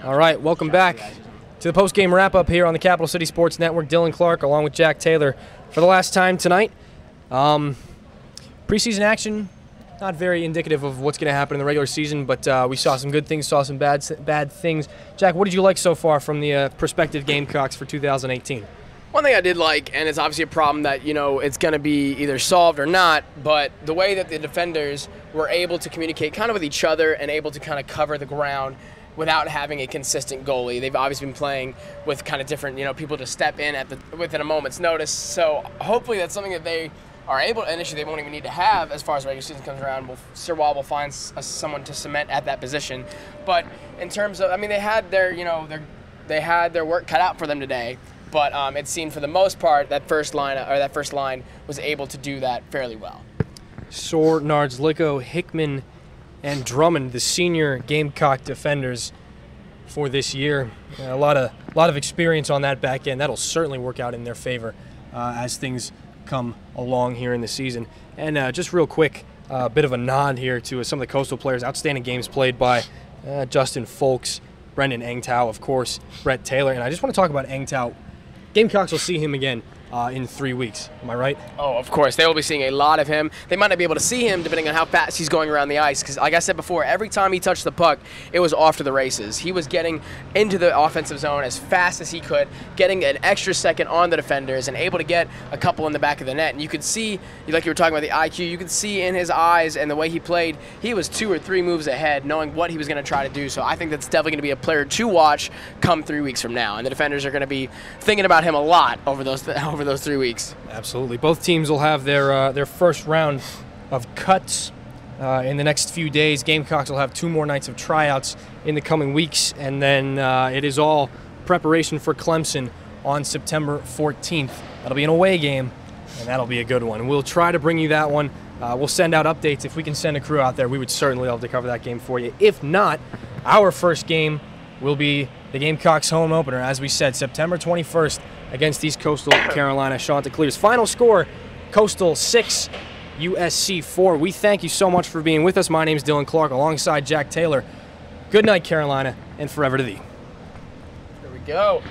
All right, welcome back to the post-game wrap-up here on the Capital City Sports Network. Dillon Clark along with Jack Taylor for the last time tonight. Preseason action, not very indicative of what's going to happen in the regular season, but we saw some good things, saw some bad things. Jack, what did you like so far from the prospective Gamecocks for 2018? One thing I did like, and it's obviously a problem that, you know, it's going to be either solved or not, but the way that the defenders were able to communicate kind of with each other and able to kind of cover the ground without having a consistent goalie. They've obviously been playing with kind of different, you know, people to step in within a moment's notice. So hopefully that's something that they are able to, initially they won't even need to have as far as regular season comes around. Sirwal will find someone to cement at that position. But in terms of, I mean, they had their, you know, they had their work cut out for them today. But it seemed for the most part that first line was able to do that fairly well. Soar, Nards-Licko, Hickman, and Drummond, the senior Gamecock defenders for this year. A lot of experience on that back end. That'll certainly work out in their favor as things come along here in the season. And just real quick, a bit of a nod here to some of the Coastal players. Outstanding games played by Justin Folks, Brendan Engtau, of course, Brett Taylor. And I just want to talk about Engtau. Gamecocks will see him again in 3 weeks. Am I right? Oh, of course. They will be seeing a lot of him. They might not be able to see him depending on how fast he's going around the ice because, like I said before, every time he touched the puck, it was off to the races. He was getting into the offensive zone as fast as he could, getting an extra second on the defenders and able to get a couple in the back of the net. And you could see, like you were talking about the IQ, you could see in his eyes and the way he played, he was 2 or 3 moves ahead knowing what he was going to try to do. So I think that's definitely going to be a player to watch come 3 weeks from now. And the defenders are going to be thinking about him a lot over those 3 weeks. Absolutely. Both teams will have their first round of cuts in the next few days. Gamecocks will have 2 more nights of tryouts in the coming weeks, and then it is all preparation for Clemson on September 14th. That'll be an away game, and that'll be a good one. We'll try to bring you that one. We'll send out updates. If we can send a crew out there, we would certainly love to cover that game for you. If not, our first game will be the Gamecocks home opener, as we said, September 21st against East Coastal Carolina Chanticleers. Final score, Coastal 6, USC 4. We thank you so much for being with us. My name is Dillon Clark alongside Jack Taylor. Good night, Carolina, and forever to thee. Here we go.